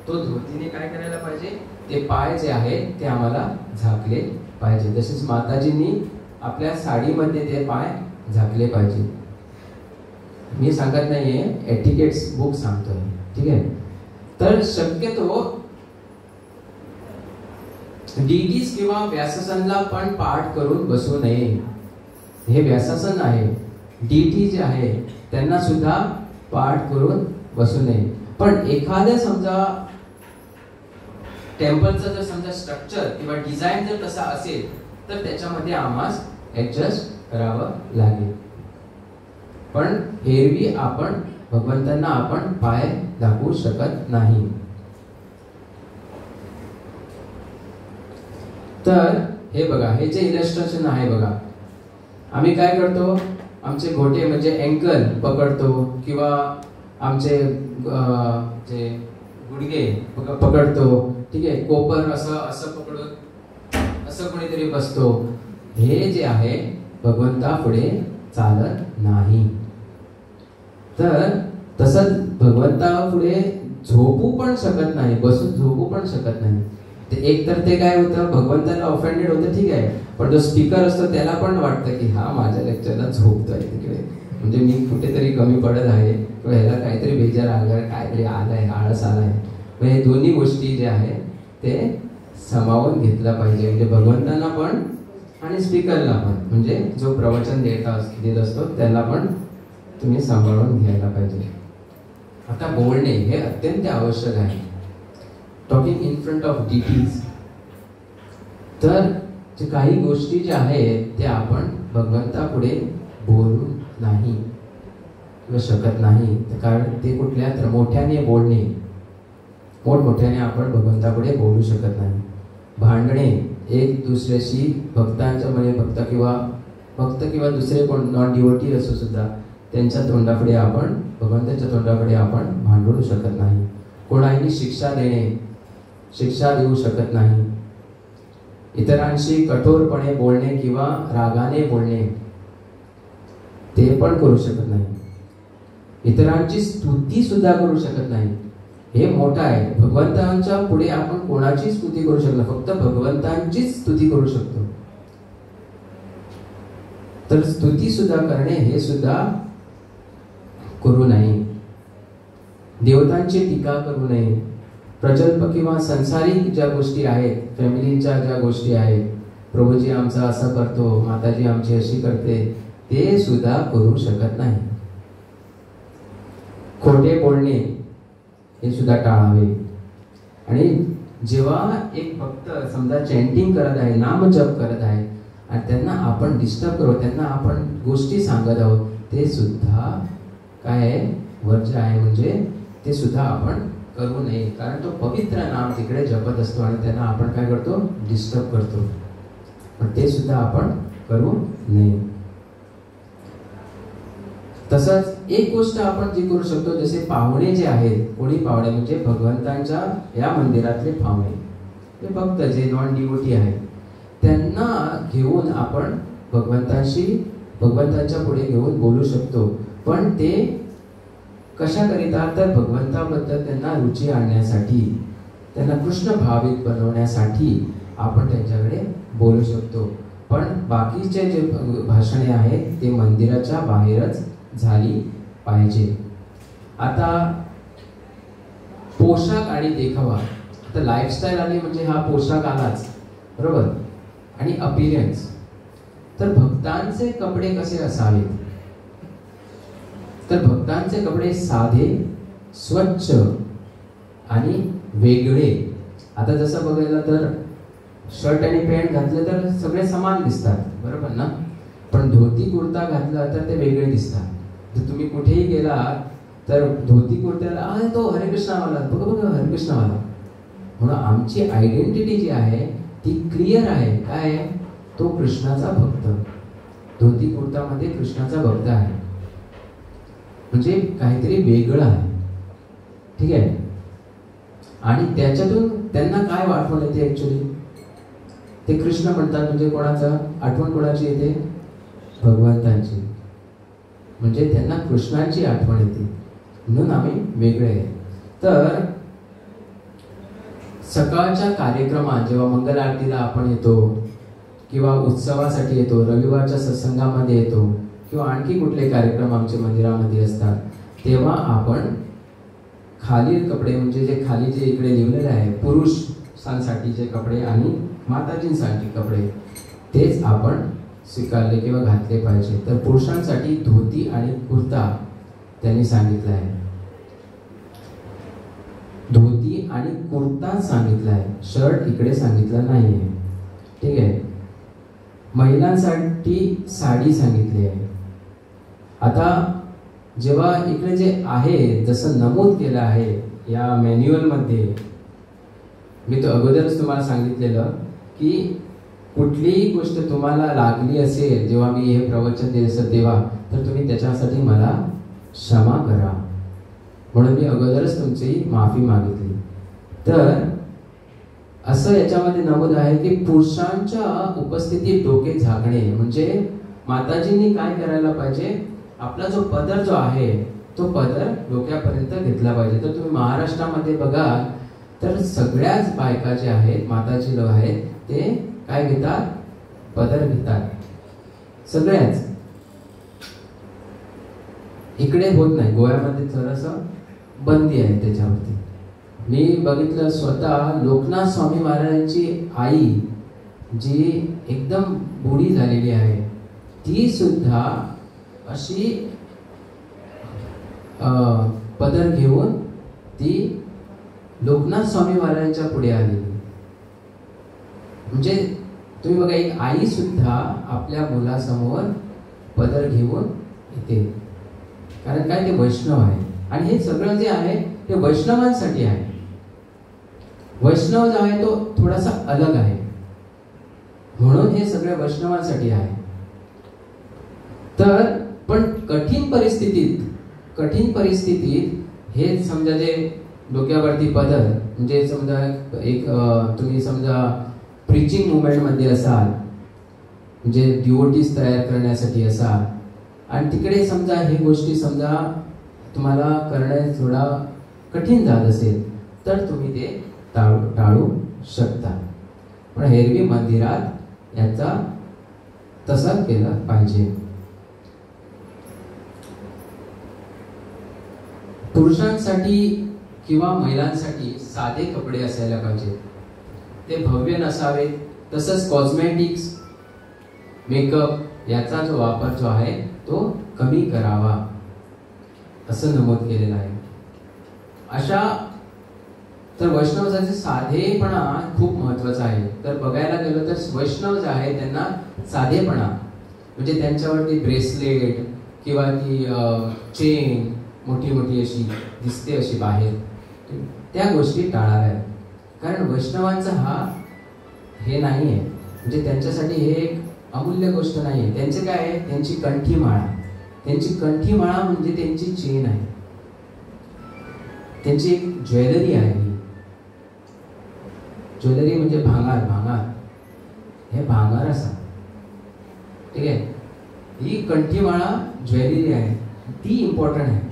तो धोतीने काय करायला पाहिजे, ते पाय जे आहे ते आम्हाला झाकले पाहिजे. तसेच माताजींनी आपल्या साडीमध्ये ते पाय झाकले पाहिजे. मी सांगत नाहीये, एटिकेट्स बुक सांगतोय. ठीक आहे. तर शक्यतो डीडीज किंवा व्यासासनला पण पाठ करून बसू नये. हे व्यासासन आहे, डीटी जे आहे त्यांना सुद्धा पाठ करून बसू नये. पण एखाद्या समजा टेम्पलचं जर समजा स्ट्रक्चर किंवा डिझाईन जर तसा असेल तर त्याच्यामध्ये आम्हास ऍडजस्ट करावं लागेल. पण एरवी आपण भगवंतांना आपण पाय दाखवू शकत नाही. तर हे बघा, हे जे इलस्ट्रेशन आहे बघा, आम्ही काय करतो, आमचे घोटे म्हणजे अँकल पकडतो किंवा आमचे जे गुडघे पकडतो. ठीक आहे. कोपर असं असं पकडून असं कोणीतरी बसतो. हे जे आहे भगवंता पुढे चालत नाही. तर तसंच भगवंता पुढे झोपू पण शकत नाही, बसून झोपू पण शकत नाही. ते एक तर ते काय होतं, भगवंताला ऑफेंडेड होतं. ठीक आहे. पण जो स्पीकर असतो त्याला पण वाटतं की हा माझ्या लेक्चरला झोपतोय तिकडे, म्हणजे मी कुठेतरी कमी पडत आहे किंवा ह्याला काहीतरी बेजार आलाय, काहीतरी आलाय, आळस आलाय. हे दोन्ही गोष्टी जे आहे ते सामावून घेतला पाहिजे. म्हणजे भगवंतांना पण आणि स्पीकरला पण, म्हणजे जो प्रवचन देत असतो त्याला पण तुम्ही सांभाळून घ्यायला पाहिजे. आता बोलणे हे अत्यंत आवश्यक आहे. Talking in front of deities. तर जे काही गोष्टी ज्या आहेत त्या आपण भगवंता पुढे बोलू नाही किंवा शकत नाही. कारण ते कुठल्या तर मोठ्याने बोलणे, मोठमोठ्याने आपण भगवंतापुढे बोलू शकत नाही. भांडणे एक दुसऱ्याशी, भक्तांच्या म्हणजे भक्त किंवा दुसरे कोण नॉन डिवोटी असो सुद्धा त्यांच्या तोंडापुढे आपण, भगवंताच्या तोंडापुढे आपण भांडू शकत नाही. कोणाही शिक्षा देऊ शकत नाही. इतरांशी कठोरपणे बोलणे किंवा रागाने बोलणे ते पण करू शकत नाही. इतरांची स्तुती सुद्धा करू शकत नाही. हे मोठं आहे. भगवंतांच्या पुढे आपण कोणाची स्तुती करू शकतो, फक्त भगवंतांचीच स्तुती करू शकतो. तर स्तुती सुद्धा करणे हे सुद्धा करू नये. देवतांची टीका करू नये. प्रजल्प किंवा संसारिक ज्या गोष्टी आहेत, फॅमिलीच्या ज्या गोष्टी आहेत, प्रभूजी आमचा असं करतो, माताजी आमची अशी करते, ते सुद्धा करू शकत नाही. खोटे बोलणे हे सुद्धा टाळावे. आणि जेव्हा एक भक्त समजा चॅन्टिंग करत आहे, नामजप करत आहे आणि त्यांना आपण डिस्टर्ब करू, त्यांना आपण गोष्टी सांगत आहोत, ते सुद्धा काय आहे, वर्ज्य आहे. म्हणजे ते सुद्धा आपण करू नये. कारण तो पवित्र नाम तिकडे जपत असतो आणि त्यांना आपण काय करतो, डिस्टर्ब करतो. पण ते सुद्धा आपण करू नये. तसंच एक गोष्ट आपण जी करू शकतो, जसे पाहुणे जे आहेत, कोणी पाहुणे म्हणजे भगवंतांच्या या मंदिरातले पाहुणे, ते भक्त जे नॉन डिवोटी आहेत, त्यांना घेऊन आपण भगवंताच्या पुढे घेऊन बोलू शकतो. पण ते कशाकरिता, तर भगवंताबद्दल त्यांना रुची आणण्यासाठी, त्यांना कृष्ण भाविक बनवण्यासाठी आपण त्यांच्याकडे बोलू शकतो. पण बाकीचे जे भाषणे आहेत ते मंदिराच्या बाहेरच झाली पाहिजे. आता पोशाख आणि देखावा, आता लाईफस्टाईल आली म्हणजे हा पोशाख आलाच, बरोबर, आणि अपीरियन्स. तर भक्तांचे कपडे कसे असावेत, तर भक्तांचे कपडे साधे स्वच्छ आणि वेगळे. आता जसं बघायला तर शर्ट आणि पॅन्ट घातले तर सगळे समान दिसतात, बरोबर ना, पण धोती कुर्ता घातला तर ते वेगळे दिसतात. जर तुम्ही कुठेही गेला तर धोती कुर्त्याला तो हरेकृष्णावाला, बघा बघा हरेकृष्णावाला. म्हणून आमची आयडेंटिटी जी आहे ती क्लिअर आहे. काय आहे? तो कृष्णाचा भक्त, धोती कुर्तामध्ये कृष्णाचा भक्त आहे, म्हणजे काहीतरी वेगळं आहे. ठीक आहे. आणि त्याच्यातून त्यांना काय आठवण येते? ऍक्च्युली ते कृष्ण म्हणतात, म्हणजे कोणाचं आठवण कोणाची येते? भगवंतांची. म्हणजे त्यांना कृष्णाची आठवण येते, म्हणून आम्ही वेगळे आहे. तर सकाळच्या कार्यक्रमात जेव्हा मंगल आरतीला आपण येतो किंवा उत्सवासाठी येतो, रविवारच्या सत्संगामध्ये येतो किंवा आणखी कुठले कार्यक्रम आमच्या मंदिरामध्ये असतात, तेव्हा आपण खालील कपडे, म्हणजे जे खाली जे इकडे लिहिलेले आहे पुरुषांसाठीचे कपडे आणि माताजींसाठी कपडे, तेच आपण स्वीकारले किंवा घातले पाहिजे. तर पुरुषांसाठी धोती आणि कुर्ता त्यांनी सांगितलं आहे, धोती आणि कुर्ता सांगितलं आहे, शर्ट इकडे सांगितलं नाही आहे. ठीक आहे. महिलांसाठी साडी सांगितली आहे. आता जेव्हा इकडे जे आहे जसं नमूद केलं आहे या मॅन्युअलमध्ये, मी तो अगोदरच तुम्हाला सांगितलेलं की कुठलीही गोष्ट तुम्हाला लागली असेल जेव्हा मी हे प्रवचन देत असेल तेव्हा, तर तुम्ही त्याच्यासाठी मला क्षमा करा, म्हणून मी अगोदरच तुमची माफी मागितली. तर असं याच्यामध्ये नमूद आहे की पुरुषांच्या उपस्थितीत डोके झाकणे, म्हणजे माताजींनी काय करायला पाहिजे? आपला जो पदर जो आहे तो पदर डोक्यापर्यंत घेतला पाहिजे. तर तुम्ही महाराष्ट्रामध्ये बघाल तर सगळ्याच बायका जे आहेत, माताजी लोक आहेत, ते काय घेतात? पदर घेतात, सगळ्याच. इकडे होत नाही, गोव्यामध्ये थोडंसं बंदी आहे त्याच्यावरती. मी बघितलं स्वतः लोकनाथ स्वामी महाराजांची आई जी एकदम बुडी झालेली आहे, ती सुद्धा अशी पदर घेऊन ती लोकनाथ स्वामी महाराजांच्या पुढे आली. म्हणजे तुम्ही बघा, एक आई सुद्धा आपल्या मुलासमोर पदर घेऊन येते, कारण काय? ते वैष्णव आहे. आणि हे सगळं जे आहे ते वैष्णवांसाठी आहे. वैष्णव जो आहे तो थोडासा अलग आहे, म्हणून हे सगळ्या वैष्णवांसाठी आहे. तर पण कठीण परिस्थितीत हे समजा जे डोक्यावरती पदर, म्हणजे समजा एक तुम्ही समजा प्रीचिंग मुवमेंट मध्ये असाल, म्हणजे डिवोटीज तयार करण्यासाठी असाल, आणि तिकडे समजा हे गोष्टी समजा तुम्हाला करणे थोडा कठीण जात असेल, तर तुम्ही ते टाळू शकता. पण एरवी मंदिरात याचा तसं केलं पाहिजे. पुरुषांसाठी किंवा महिलांसाठी साधे कपडे असायला पाहिजे, ते भव्य नसावेत. तसंच कॉस्मेटिक्स, मेकअप याचा जो वापर जो आहे तो कमी करावा, असं नमूद केलेलं आहे. अशा तर वैष्णवाचे साधेपणा खूप महत्वाचा आहे. तर बघायला गेलं तर वैष्णव जे आहे त्यांना साधेपणा, म्हणजे त्यांच्यावरती ब्रेसलेट किंवा ती चेन मोठी मोठी अशी दिसते अशी बाहेर, त्या गोष्टी टाळाव्यात. कारण वैष्णवांचा हा हे नाही आहे, म्हणजे त्यांच्यासाठी हे एक अमूल्य गोष्ट नाही आहे. त्यांचे काय आहे? त्यांची कंठीमाळा. त्यांची कंठीमाळा म्हणजे त्यांची चेन आहे, त्यांची एक ज्वेलरी आहे. ज्वेलरी म्हणजे भांगार, हे भांगार असा. ठीक आहे. ही कंठीमाळा ज्वेलरी आहे, ती इम्पॉर्टंट आहे.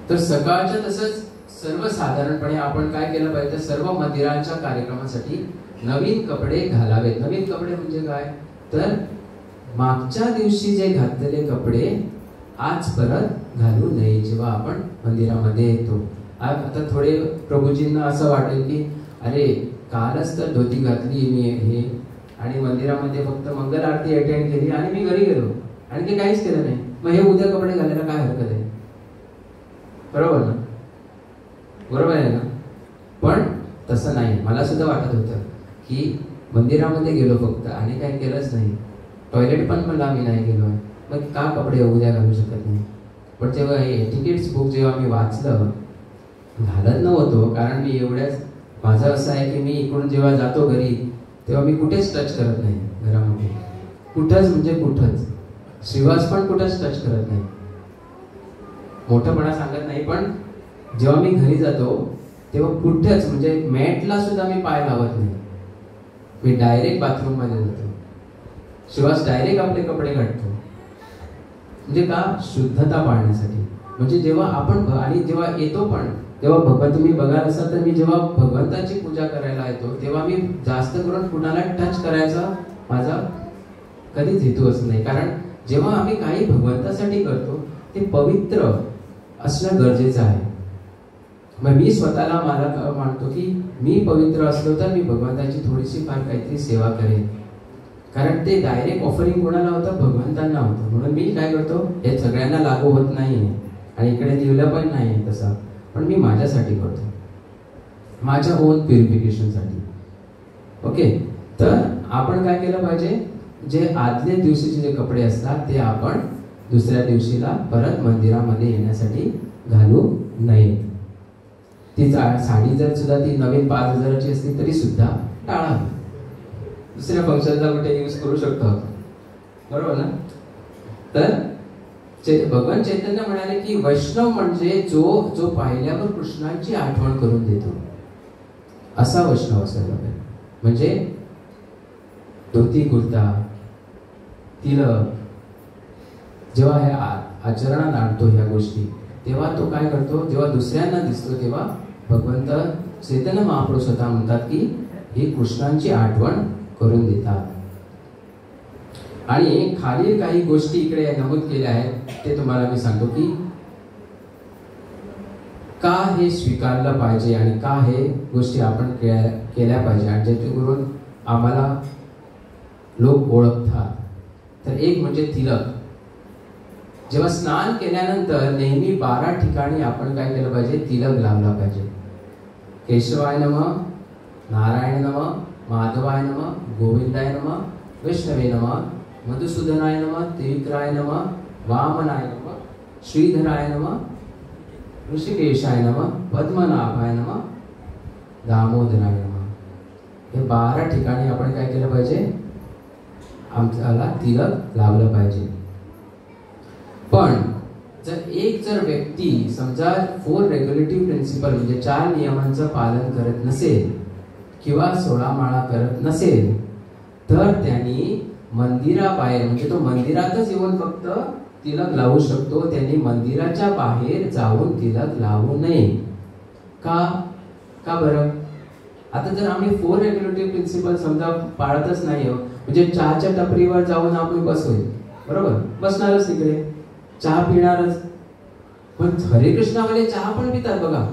तर सकाळच्या तसंच सर्वसाधारणपणे आपण काय केलं पाहिजे? सर्व मंदिरांच्या कार्यक्रमासाठी नवीन कपडे घालावेत. नवीन कपडे म्हणजे काय? तर मागच्या दिवशी जे घातलेले कपडे आज परत घालू नये जेव्हा आपण मंदिरामध्ये येतो. आता थोडे प्रभूजींना असं वाटेल की अरे कालच तर धोती घातली मी हे, आणि मंदिरामध्ये फक्त मंगल आरती अटेंड केली आणि मी घरी गेलो, आणखी काहीच केलं नाही, मग हे उद्या कपडे घालायला काय हरकत आहे? बरोबर ना? बरोबर आहे ना? पण तसं नाही. मला सुद्धा वाटत होतं की मंदिरामध्ये गेलो फक्त आणि काही केलंच नाही, टॉयलेट पण मला मी नाही गेलो आहे, मग का कपडे उद्या घालू शकत नाही. पण जेव्हा हे एटिकेट्स बुक जेव्हा मी वाचलं, घालत नव्हतो कारण मी एवढ्याच, माझं असं आहे की मी इकडून जेव्हा जातो घरी तेव्हा मी कुठेच टच करत नाही घरामध्ये, कुठंच म्हणजे कुठंच. श्रीवास पण कुठंच टच करत नाही, मोठंपणा सांगत नाही, पण जेव्हा मी घरी जातो तेव्हा कुठंच म्हणजे मॅटला सुद्धा मी पाय लावत नाही. मी डायरेक्ट बाथरूम मध्ये जातो, श्रीवास डायरेक्ट आपले कपडे काढतो. म्हणजे का? शुद्धता पाळण्यासाठी. म्हणजे जेव्हा आपण आणि जेव्हा येतो पण तेव्हा भगवंत, तुम्ही बघायला असाल तर मी जेव्हा भगवंताची पूजा करायला येतो तेव्हा मी जास्त करून कुणाला टच करायचा माझा कधीच हेतू असं नाही. कारण जेव्हा आम्ही काही भगवंतासाठी करतो ते पवित्र असणं गरजेचं आहे. मग मी स्वतःला मला मानतो की मी पवित्र असलो तर मी भगवंताची थोडीशी फार काहीतरी सेवा करेन. कारण ते डायरेक्ट ऑफरिंग कोणाला होतं? भगवंतांना होतं. म्हणून मी काय करतो, हे सगळ्यांना लागू होत नाही आणि इकडे लिहिलं पण नाही तसं, पण मी माझ्यासाठी करतो, माझ्या ओन प्युरिफिकेशनसाठी. ओके, तर आपण काय केलं पाहिजे, जे आदल्या दिवशीचे जे कपडे असतात ते आपण दुसऱ्या दिवशीला परत मंदिरामध्ये येण्यासाठी घालू नये. ती साडी जर सुद्धा ती नवीन 5,000ची असली तरी सुद्धा टाळा, दुसऱ्या फंक्शनला कुठे यूज करू शकतो, बरोबर ना? तर भगवान चैतन्य म्हणाले की वैष्णव म्हणजे जो पाहिल्यावर कृष्णाची आठवण करून देतो, असा वैष्णव असायला पाहिजे. म्हणजे धोती कुर्ता, तिलक, जेव्हा हे आचरणात आणतो ह्या गोष्टी, तेव्हा तो काय करतो, जेव्हा दुसऱ्यांना दिसतो तेव्हा भगवंत चैतन्य महाप्रभू स्वतः म्हणतात की ही कृष्णांची आठवण करून देतात. आणि खालील काही गोष्टी इकडे नमूद केल्या आहेत, ते तुम्हाला मी सांगतो की का हे स्वीकारलं पाहिजे आणि का हे गोष्टी आपण केल्या पाहिजे आणि जेणेकरून आम्हाला लोक ओळखतात. तर एक म्हणजे तिलक. जेव्हा स्नान केल्यानंतर नेहमी 12 ठिकाणी आपण काय केलं पाहिजे, तिलक लावला पाहिजे. केशवाय नमः, नारायण नमः, माधवाय नमः, गोविंदाय नमः, वैष्णवे नमः, मधुसूदनाय नमः, त्रिविक्राय नमः, वामनाय नमः, श्रीधराय नमः, ऋषिकेशाय नमः, पद्मनाभाय नमः, दामोदराय नमः. हे 12 ठिकाणी आपण काय केलं पाहिजे, आमच्याला तिलक लावलं पाहिजे. पण जर व्यक्ती समजा 4 रेग्युलेटिव्ह प्रिन्सिपल म्हणजे 4 नियमांचं पालन करत नसेल किंवा 16 माळा करत नसेल, तर त्यांनी मंदिराबाहेर म्हणजे तो मंदिरातच येऊन फक्त तिलक लावू शकतो. त्यांनी मंदिराच्या बाहेर जाऊन तिलक लावू नये. का बरं? आता जर आम्ही 4 रेग्युलेटिव्ह प्रिन्सिपल समजा पाळतच नाही, म्हणजे चहाच्या टपरीवर जाऊन आपण बसतोय, बरोबर, बसणारच तिकडे, चहा पिणारच. पण हरे कृष्णावाले चहा पण पितात बघा,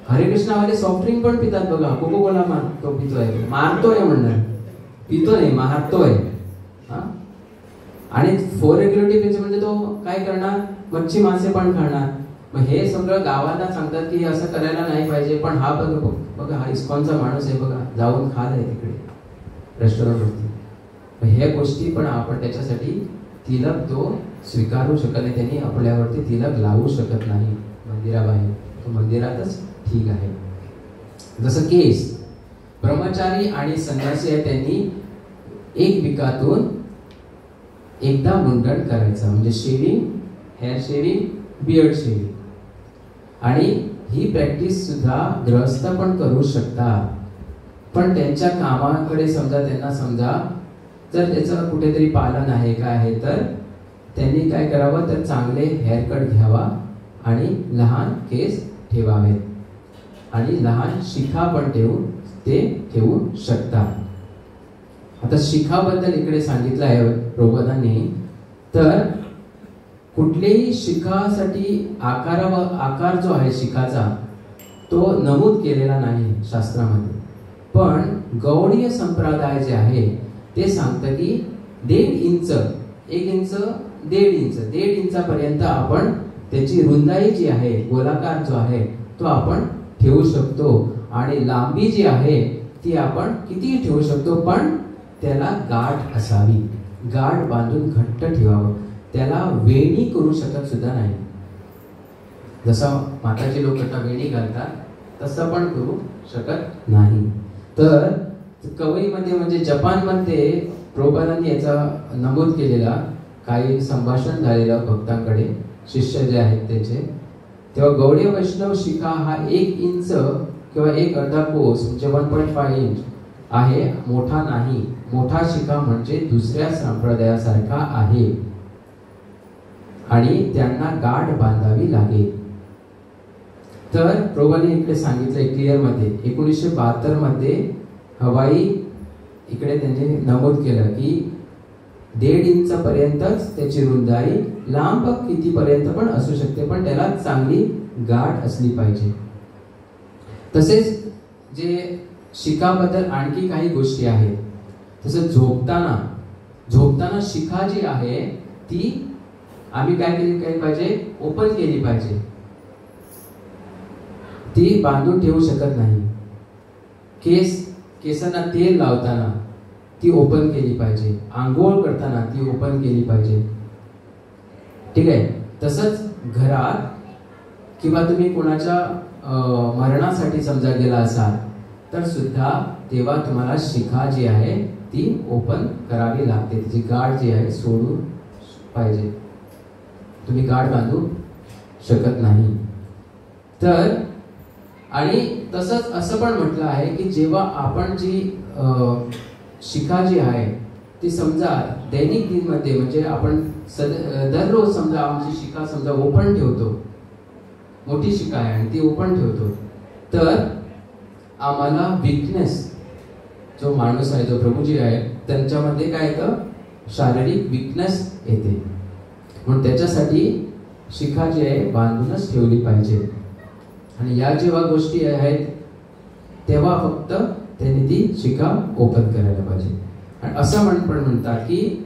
हरे कृष्णावाले सॉफ्ट ड्रिंक पण पितात बघा. कोको कोला तो पितोय, मारतोय म्हणणार, पितो नाही, मारतोय. आणि 4 रेग्युलेटिव्ह प्रिन्सिपल म्हणजे तो काय करणार, मच्छी मासे पण खाणार. मग हे सगळं गावाला सांगतात की असं करायला नाही पाहिजे, पण हा बघा हा इस्कॉनचा माणूस आहे बघा, जाऊन खात आहे तिकडे रेस्टॉरंटवरती. ह्या गोष्टी पण आपण त्याच्यासाठी तिलक तो स्वीकारू शकत नाही, त्यांनी आपल्यावरती तिलक लावू शकत नाही मंदिराबाहेर, तो मंदिरातच ठीक आहे. जसं केस, ब्रह्मचारी आणि संन्यासी आहे त्यांनी 1 विकातून एकदा मुंडन करायचं, म्हणजे shaving, hair shaving, beard shaving. आणि ही प्रॅक्टिस सुद्धा गृहस्थ पण करू शकतात. पण त्यांच्या कामाकडे समजा जर त्याचं कुठेतरी पालन आहे काय आहे, तर त्यांनी काय करावं, तर चांगले हेअरकट घ्यावा आणि लहान केस ठेवावेत आणि लहान शिखा पण ते ठेवू शकतात. आता शिखाबद्दल इकडे सांगितलं आहे प्रभुपादांनी. तर कुठलेही शिखासाठी आकार जो आहे शिखाचा तो नमूद केलेला नाही शास्त्रामध्ये. पण गौडीय संप्रदाय जे आहे ते सांगतं की 1.5 इंच, 1 इंच, 1.5 इंचापर्यंत आपण त्याची रुंदाई जी आहे, गोलाकार जो आहे तो आपण ठेवू शकतो, आणि लांबी जी आहे ती आपण किती ठेवू शकतो, पण त्याला गाठ असावी, गाठ बांधून घट्ट ठेवावं, त्याला वेणी करू शकत सुद्धा नाही. जसं माताजी लोक आता वेणी घालतात तसं पण करू शकत नाही. तर कवईमध्ये म्हणजे जपानमध्ये प्रभुपादांनी याचा नमूद केलेला काही संभाषण झालेलं भक्तांकडे, शिष्य जे आहेत त्याचे, तेव्हा गौडीय वैष्णव शिखा हा 1 इंच किंवा 1 अर्धा कोस म्हणजे 1.5 इंच आहे, मोठा नाही. मोठा शिखा म्हणजे दुसऱ्या संप्रदायासारखा आहे आणि त्यांना गाठ बांधावी लागेल. तर प्रभूने इकडे सांगितलंय क्लिअर मध्ये, 1972 मध्ये हवाई इकडे त्यांनी नमूद केलं की 1.5 इंच पर्यंतच त्याची रुंदाई, लांब कितीपर्यंत पण असू शकते, पण त्याला चांगली गाठ असली पाहिजे. तसेच जे शिखाबद्दल आणखी काही गोष्टी आहेत, तसं झोपताना शिखा जी आहे ती आम्ही काय केली पाहिजे, ओपन केली पाहिजे, ती बांधून ठेवू शकत नाही. केसांना तेल लावताना ती ओपन केली पाहिजे, आंघोळ करताना ती ओपन केली पाहिजे. ठीक आहे. तसंच घरात किंवा तुम्ही कोणाच्या मरणासाठी समजा गेला असाल तर सुद्धा तेव्हा तुम्हाला शिखा जी आहे ती ओपन करावी लागते, तिची गाठ जी आहे सोडू पाहिजे, तुम्ही गाठ बांधू शकत नाही. तर आणि तसंच असं पण म्हटलं आहे की जेव्हा आपण जी शिखा जी आहे ती समजा दैनिक दिनमध्ये म्हणजे आपण दररोज समजा आमची शिखा समजा ओपन ठेवतो, मोठी शिखा आहे आणि ती ओपन ठेवतो, तर आम्हाला वीकनेस, जो माणूस आहे, जो प्रभूजी आहे, त्यांच्यामध्ये काय येतं, शारीरिक वीकनेस येते. म्हणून त्याच्यासाठी शिखा जी आहे बांधूनच ठेवली पाहिजे. आणि या जेव्हा गोष्टी आहेत तेव्हा फक्त त्यांनी ती शिखा ओपन करायला पाहिजे. आणि असं पण म्हणतात की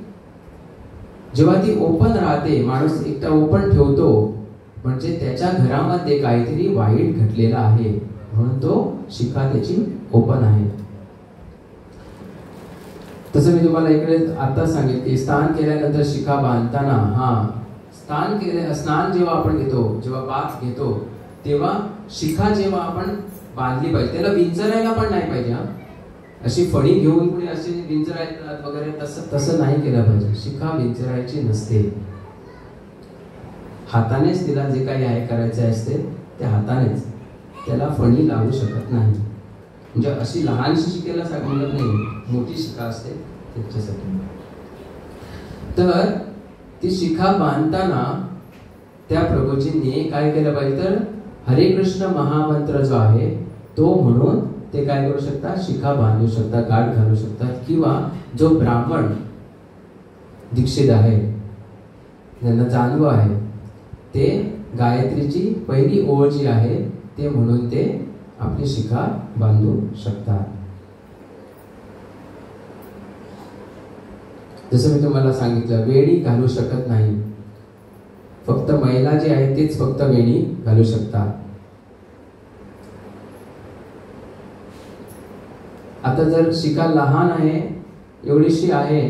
जेव्हा ती ओपन राहते, माणूस एकटा ओपन ठेवतो म्हणजे त्याच्या घरामध्ये काहीतरी वाईट घडलेलं आहे, म्हणून तो शिखा त्याची ओपन आहे. तसं मी तुम्हाला इकडे आता सांगितलं की स्नान केल्यानंतर शिखा बांधताना, स्नान जेव्हा आपण घेतो, जेव्हा बाथ घेतो तेव्हा शिखा जेव्हा आपण बांधली पाहिजे, त्याला विंचरायला पण नाही पाहिजे. अशी फणी घेऊन कुणी अशी विंचरायला वगैरे तसं नाही केलं पाहिजे. शिखा विंचरायची नसते, हातानेच तिला जे काही आहे करायचे असते ते हातानेच, त्याला फणी लावू शकत नाही. म्हणजे अशी लहानशी शिकेला म्हणत नाही, मोठी शिखा असते त्याच्यासाठी. तर ती शिखा बांधताना त्या प्रभूजींनी काय केलं पाहिजे, तर हरे कृष्ण महामंत्र जो आहे तो म्हणून ते काय करू शकतात, शिखा बांधू शकतात, गाठ घालू शकतात. किंवा जो ब्राह्मण दीक्षित आहे, ज्यांना जाणव आहे, ते गायत्रीची पहिली ओळ जी आहे ते म्हणून ते आपली शिखा बांधू शकतात. जसं मी तुम्हाला सांगितलं, वेणी घालू शकत नाही, फक्त महिला जे आहेत तेच फक्त वेणी घालू शकतात. आता जर शिखा लहान आहे, एवढीशी आहे,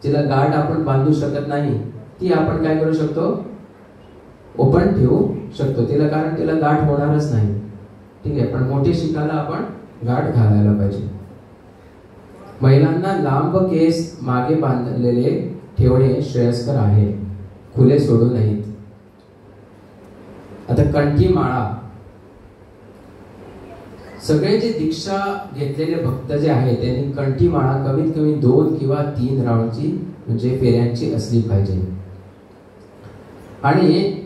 जिला गाठ आपण बांधू शकत नाही, ती आपण काय करू शकतो, ओपन ठेवू शकतो तिला, कारण तिला गाठ होणारच नाही. ठीक आहे. पण मोठी शिखाला आपण गाठ घालायला पाहिजे. महिलांना लांब केस मागे बांधलेले ठेवणे श्रेयस्कर आहे, खुले सोडू नयेत. आता कंठी माळा, सगळे जे दीक्षा घेतलेले भक्त जे आहेत त्यांनी कंठी माळा कमीत कमी 2 किंवा 3 राऊंडची म्हणजे फेऱ्यांची असली पाहिजे. आणि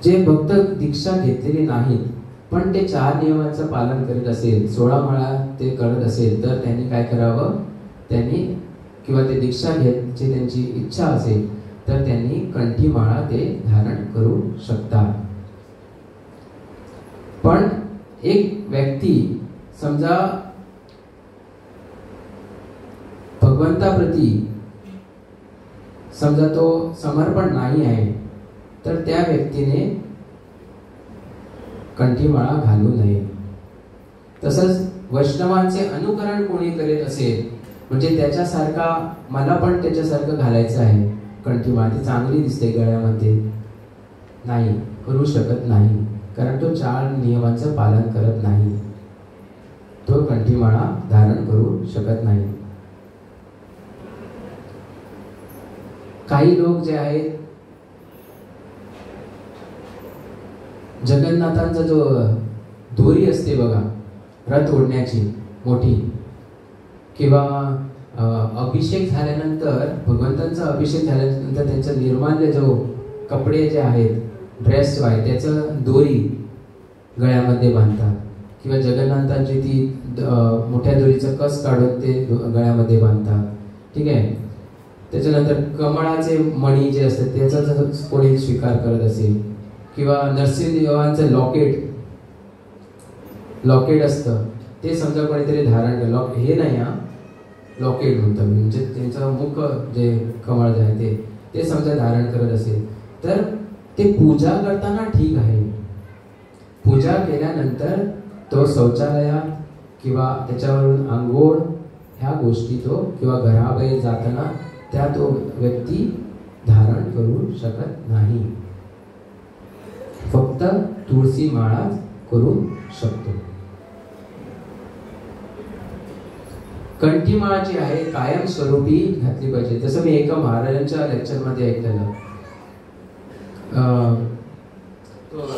जे भक्त दीक्षा घेतलेली नाहीत पण ते 4 नियमांचं पालन करीत असेल, 16 माळा ते करत असेल, तर त्यांनी काय करावं, त्यांनी किंवा ते दीक्षा घ्यायची त्यांची इच्छा असेल तर त्यांनी कंठी माळा ते धारण करू शकतात. पण एक व्यक्ती समजा भगवंताप्रती समजा तो समर्पण नाही आहे, तर त्या व्यक्तीने कंठीमाळा घालू नये. तसंच वैष्णवांचे अनुकरण कोणी करीत असेल, म्हणजे त्याच्यासारखा मला पण त्याच्यासारखं घालायचं आहे कंठीमाळा, ती चांगली दिसते गळ्यामध्ये, नाही करू शकत नाही, कारण तो 4 नियमांचं पालन करत नाही, तो कंठीमाळा धारण करू शकत नाही. काही लोक जे आहेत, जगन्नाथांचा जो दोरी असते बघा रथ ओढण्याची मोठी, किंवा अभिषेक झाल्यानंतर, भगवंतांचा अभिषेक झाल्यानंतर त्यांचा निर्माल्य जो कपडे जे आहेत, ड्रेस जो आहे, त्याचं दोरी गळ्यामध्ये बांधतात, किंवा जगन्नाथांची ती मोठ्या दोरीचं कस काढून ते गळ्यामध्ये बांधतात. ठीक आहे. त्याच्यानंतर कमळाचे मणी जे असतात त्याचा जर कोणी स्वीकार करत असेल, किंवा नरसिंहदेवांचं लॉकेट असतं ते समजा कोणीतरी धारण केलं, हे नाही हा लॉकेट म्हणतात, म्हणजे त्यांचं मुख जे कमळ जे आहे ते समजा धारण करत असेल, तर ते पूजा करताना ठीक आहे. पूजा केल्यानंतर तो शौचालयात किंवा त्याच्यावरून आंघोळ ह्या गोष्टी तो, किंवा घराबाहेर जाताना त्या तो व्यक्ती धारण करू शकत नाही. फक्त तुळशी माळाच करू शकतो. कंठीमाळा जी आहे कायमस्वरूपी घातली पाहिजे. जसं मी एका महाराजांच्या लेक्चरमध्ये ऐकलेलं, तो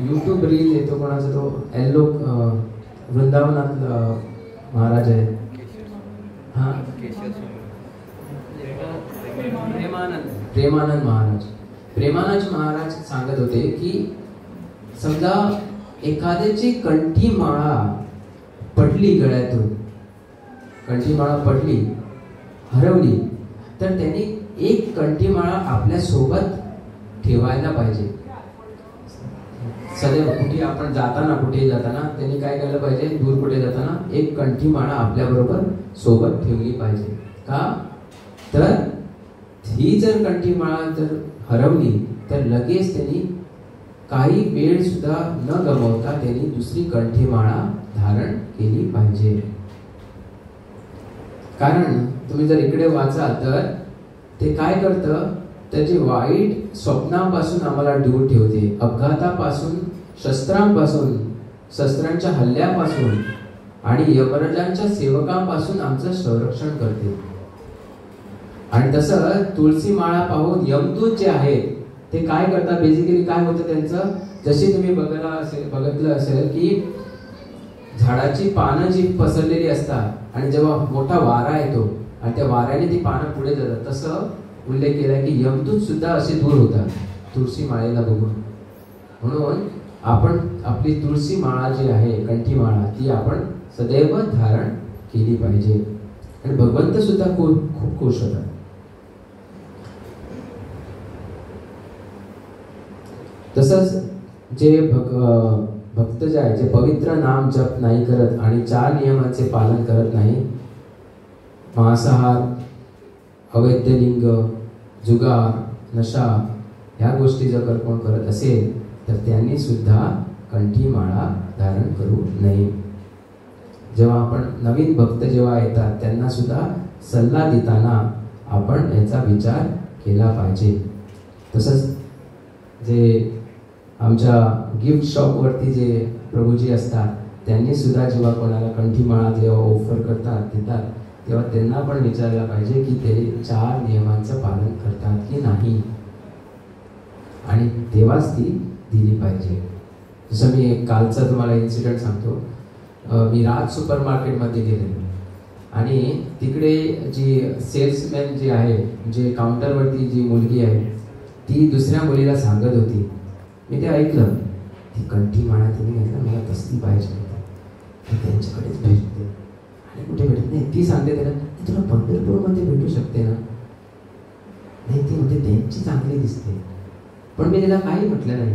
यूट्यूब रील येतो कोणाचा, तो एल्लो वृंदावनात महाराज आहे, हा प्रेमानंद महाराज सांगत होते की समजा एखाद्याची कंठीमाळा पडली, गळ्यातून कंठीमाळा पडली, हरवली, तर त्यांनी एक कंठीमाळा आपल्या सोबत ठेवायला पाहिजे. सदैव कुठे आपण कुठे जाताना त्यांनी काय केलं पाहिजे, दूर कुठे जाताना एक कंठीमाळा आपल्या बरोबर सोबत ठेवली पाहिजे. का तर ही जर कंठीमाळा जर हरवली तर लगेच त्यांनी काही वेळ सुद्धा न गमावता त्यांनी दुसरी कंठीमाळा धारण केली पाहिजे. कारण तुम्ही जर इकडे वाचाल तर ते काय करतं, त्याची वाईट स्वप्नांपासून आम्हाला दूर ठेवते, अपघातापासून, शस्त्रांपासून, शस्त्रांच्या हल्ल्यापासून आणि यमराजांच्या सेवकांपासून आमचं संरक्षण करते. आणि तसं तुळशी माळा पाहून यमदूत जे आहेत ते काय करतात, बेसिकली काय होतं त्यांचं, जशी तुम्ही बघितलं असेल की झाडाची पानं जी पसरलेली असतात आणि जेव्हा मोठा वारा येतो आणि त्या वाऱ्याने ती पानं पुढे जातात, तसं उल्लेख केलाय की यमदूत सुद्धा असे दूर होतात तुळशी माळेला बघून. म्हणून आपण आपली तुळशी माळा जी आहे, कंठीमाळा, ती आपण सदैव धारण केली पाहिजे. आणि भगवंत सुद्धा खूप खुश होतात. तसंच जे भक्त जे आहे, जे पवित्र नाम जप नाही करत आणि 4 नियमांचे पालन करत नाही, मांसाहार, अवैध लिंग, जुगार, नशा ह्या गोष्टी जर कोण करत असेल तर त्यांनी सुद्धा कंठीमाळा धारण करू नये. जेव्हा आपण नवीन भक्त जेव्हा येतात त्यांना सुद्धा सल्ला देताना आपण याचा विचार केला पाहिजे. तसंच जे आमच्या गिफ्ट शॉपवरती जे प्रभूजी असतात त्यांनी सुद्धा जेव्हा कोणाला कंठीमाळा जेव्हा ऑफर देतात तेव्हा त्यांना पण विचारला पाहिजे की ते 4 नियमांचं पालन करतात की नाही, आणि तेव्हाच ती दिली पाहिजे. जसं मी एक कालचा तुम्हाला इन्सिडेंट सांगतो. मी राज सुपर मार्केटमध्ये गेले आणि तिकडे जी सेल्समॅन जी आहे, जे काउंटरवरती जी मुलगी आहे, ती दुसऱ्या मुलीला सांगत होती, मी ते ऐकलं, ती कंठीमाळा तिने घेतला, मला तसली पाहिजे होती, त्यांच्याकडेच भेटते आणि कुठे भेटत नाही. ती सांगते त्याला, तुला पंढरपूरमध्ये भेटू शकते ना, नाही ती म्हणजे त्यांची चांगली दिसते. पण मी तिला काही म्हटलं नाही,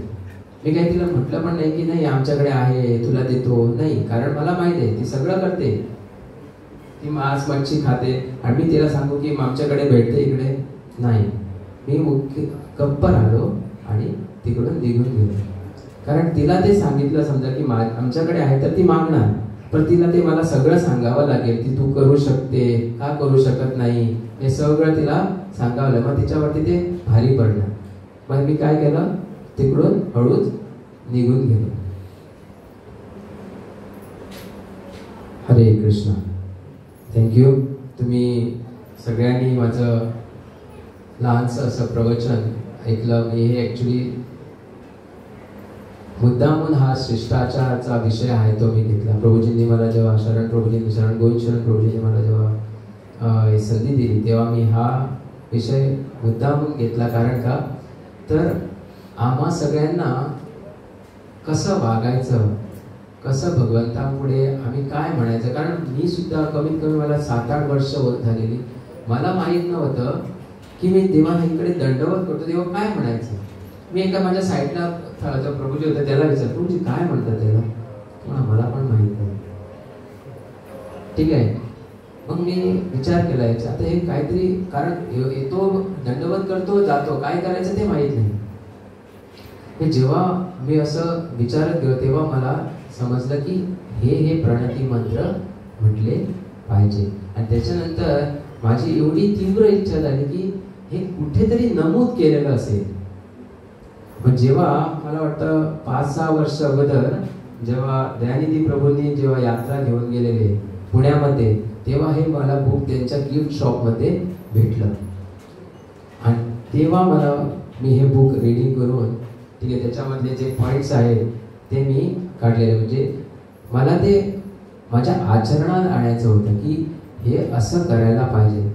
मी काही तिला म्हटलं पण नाही की नाही आमच्याकडे आहे तुला देतो, नाही, कारण मला माहिती आहे ती सगळं करते, ती मांस मच्छी खाते आणि मी तिला सांगू की आमच्याकडे भेटते इकडे, नाही. मी गप्प राहिलो आणि तिकडून निघून गेलो. कारण तिला ते सांगितलं समजा की आमच्याकडे आहे तर ती मागणार, पण तिला ते मला सगळं सांगावं लागेल की तू करू शकते का करू शकत नाही, हे सगळं तिला सांगावं लागेल. मग तिच्यावरती ते भारी पडणार. मग मी काय केलं, तिकडून हळूच निघून गेलो. हरे कृष्ण. थँक्यू. तुम्ही सगळ्यांनी माझं लहानसं असं प्रवचन ऐकलं. मी हे ॲक्च्युली मुद्दामून हा शिष्टाचाराचा विषय आहे तो मी घेतला. प्रभूजींनी मला जेव्हा शरण प्रभूजींनी शरण गोविंद शरण प्रभूजींनी मला जेव्हा संधी दिली तेव्हा मी हा विषय मुद्दामून घेतला. कारण का तर आम्हा सगळ्यांना कसं वागायचं, कसं भगवंतापुढे आम्ही काय म्हणायचं. कारण मी सुद्धा कमीत कमी मला 7-8 वर्ष झालेली, मला माहीत नव्हतं की मी देवाला इकडे दंडवत करतो तेव्हा काय म्हणायचं. मी एका माझ्या साईडला जो प्रभूजी होता त्याला विचारलं, प्रभूजी काय म्हणतात त्याला, मला पण माहीत नाही. ठीक आहे. मग मी विचार केला याचा, आता हे काहीतरी, कारण येतो दंडवत करतो जातो, काय करायचं ते माहीत नाही. हे जेव्हा मी असं विचारत गेलो तेव्हा मला समजलं की हे प्रणती मंत्र म्हटले पाहिजे. आणि त्याच्यानंतर माझी एवढी तीव्र इच्छा झाली की हे कुठेतरी नमूद केलेलं असेल. पण जेव्हा मला वाटतं 5-6 वर्ष अगोदर जेव्हा दयानिधी प्रभूंनी जेव्हा यात्रा घेऊन गेलेले पुण्यामध्ये, तेव्हा हे मला बुक त्यांच्या गिफ्ट शॉपमध्ये भेटलं. आणि तेव्हा मी हे बुक रीडिंग करून, ठीक आहे, त्याच्यामधले जे पॉईंट्स आहेत ते मी काढलेले. म्हणजे मला ते माझ्या आचरणात आणायचं होतं की हे असं करायला पाहिजे.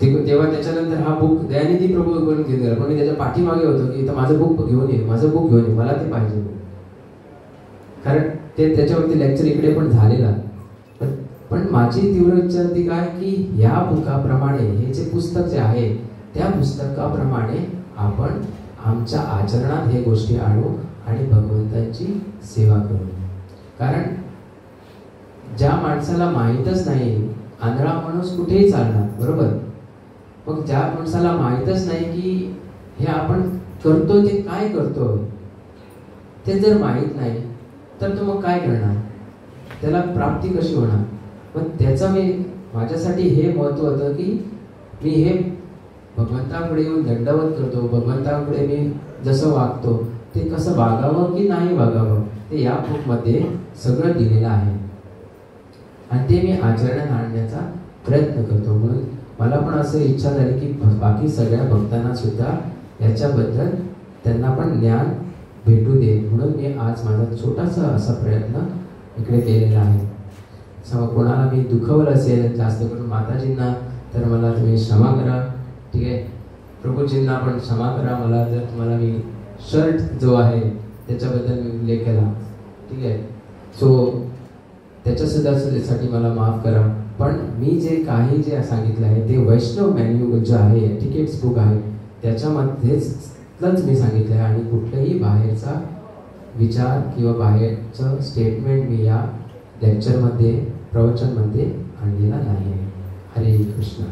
तेव्हा त्याच्यानंतर हा बुक दयानिधी प्रभू घेऊन गेला, पण मी त्याच्या पाठीमागे होतो की माझं बुक घेऊन ये, माझं बुक घेऊन ये, मला ते पाहिजे. कारण ते त्याच्यावरती लेक्चर इकडे पण झालेला. पण माझी तीव्र इच्छा होती काय की या बुकाप्रमाणे, हे जे पुस्तक जे आहे त्या पुस्तकाप्रमाणे आपण आमच्या आचरणात हे गोष्टी आणू आणि भगवंतांची सेवा करू. कारण ज्या माणसाला माहीतच नाही, आंधळा माणूस कुठेही चालणार, बरोबर. मग ज्या माणसाला माहीतच नाही की हे आपण करतो ते काय करतो, ते जर माहीत नाही तर तो मग काय करणार, त्याला प्राप्ती कशी होणार. पण त्याचं माझ्यासाठी हे महत्त्व होतं की मी हे भगवंतापुढे येऊन दंडवत करतो, भगवंतापुढे मी जसं वागतो ते कसं वागावं की नाही वागावं ते या बुकमध्ये सगळं दिलेलं आहे. आणि ते मी आचरणात आणण्याचा प्रयत्न करतो. म्हणून मला पण असं इच्छा झाली की बाकी सगळ्या भक्तांना सुद्धा याच्याबद्दल त्यांना पण ज्ञान भेटू दे. म्हणून मी आज माझा छोटासा असा प्रयत्न इकडे केलेला आहे. कोणाला मी दुखवलं असेल, जास्त करून माताजींना, तर मला तुम्ही क्षमा करा. ठीक आहे. प्रभूजींना पण क्षमा करा. मला जर तुम्हाला मी शर्ट जो आहे त्याच्याबद्दल मी उल्लेख केला, ठीक आहे, सो त्याच्यासाठी मला माफ करा. पण मी जे काही जे सांगितलं आहे ते वैष्णव मॅन्युअल जे आहे, टिकेट्स बुक आहे, त्याच्यामध्येच मी सांगितलं आहे. आणि कुठल्याही बाहेरचा विचार किंवा बाहेरचं स्टेटमेंट मी या लेक्चरमध्ये, प्रवचनमध्ये आणलेला नाही आहे. हरे कृष्ण.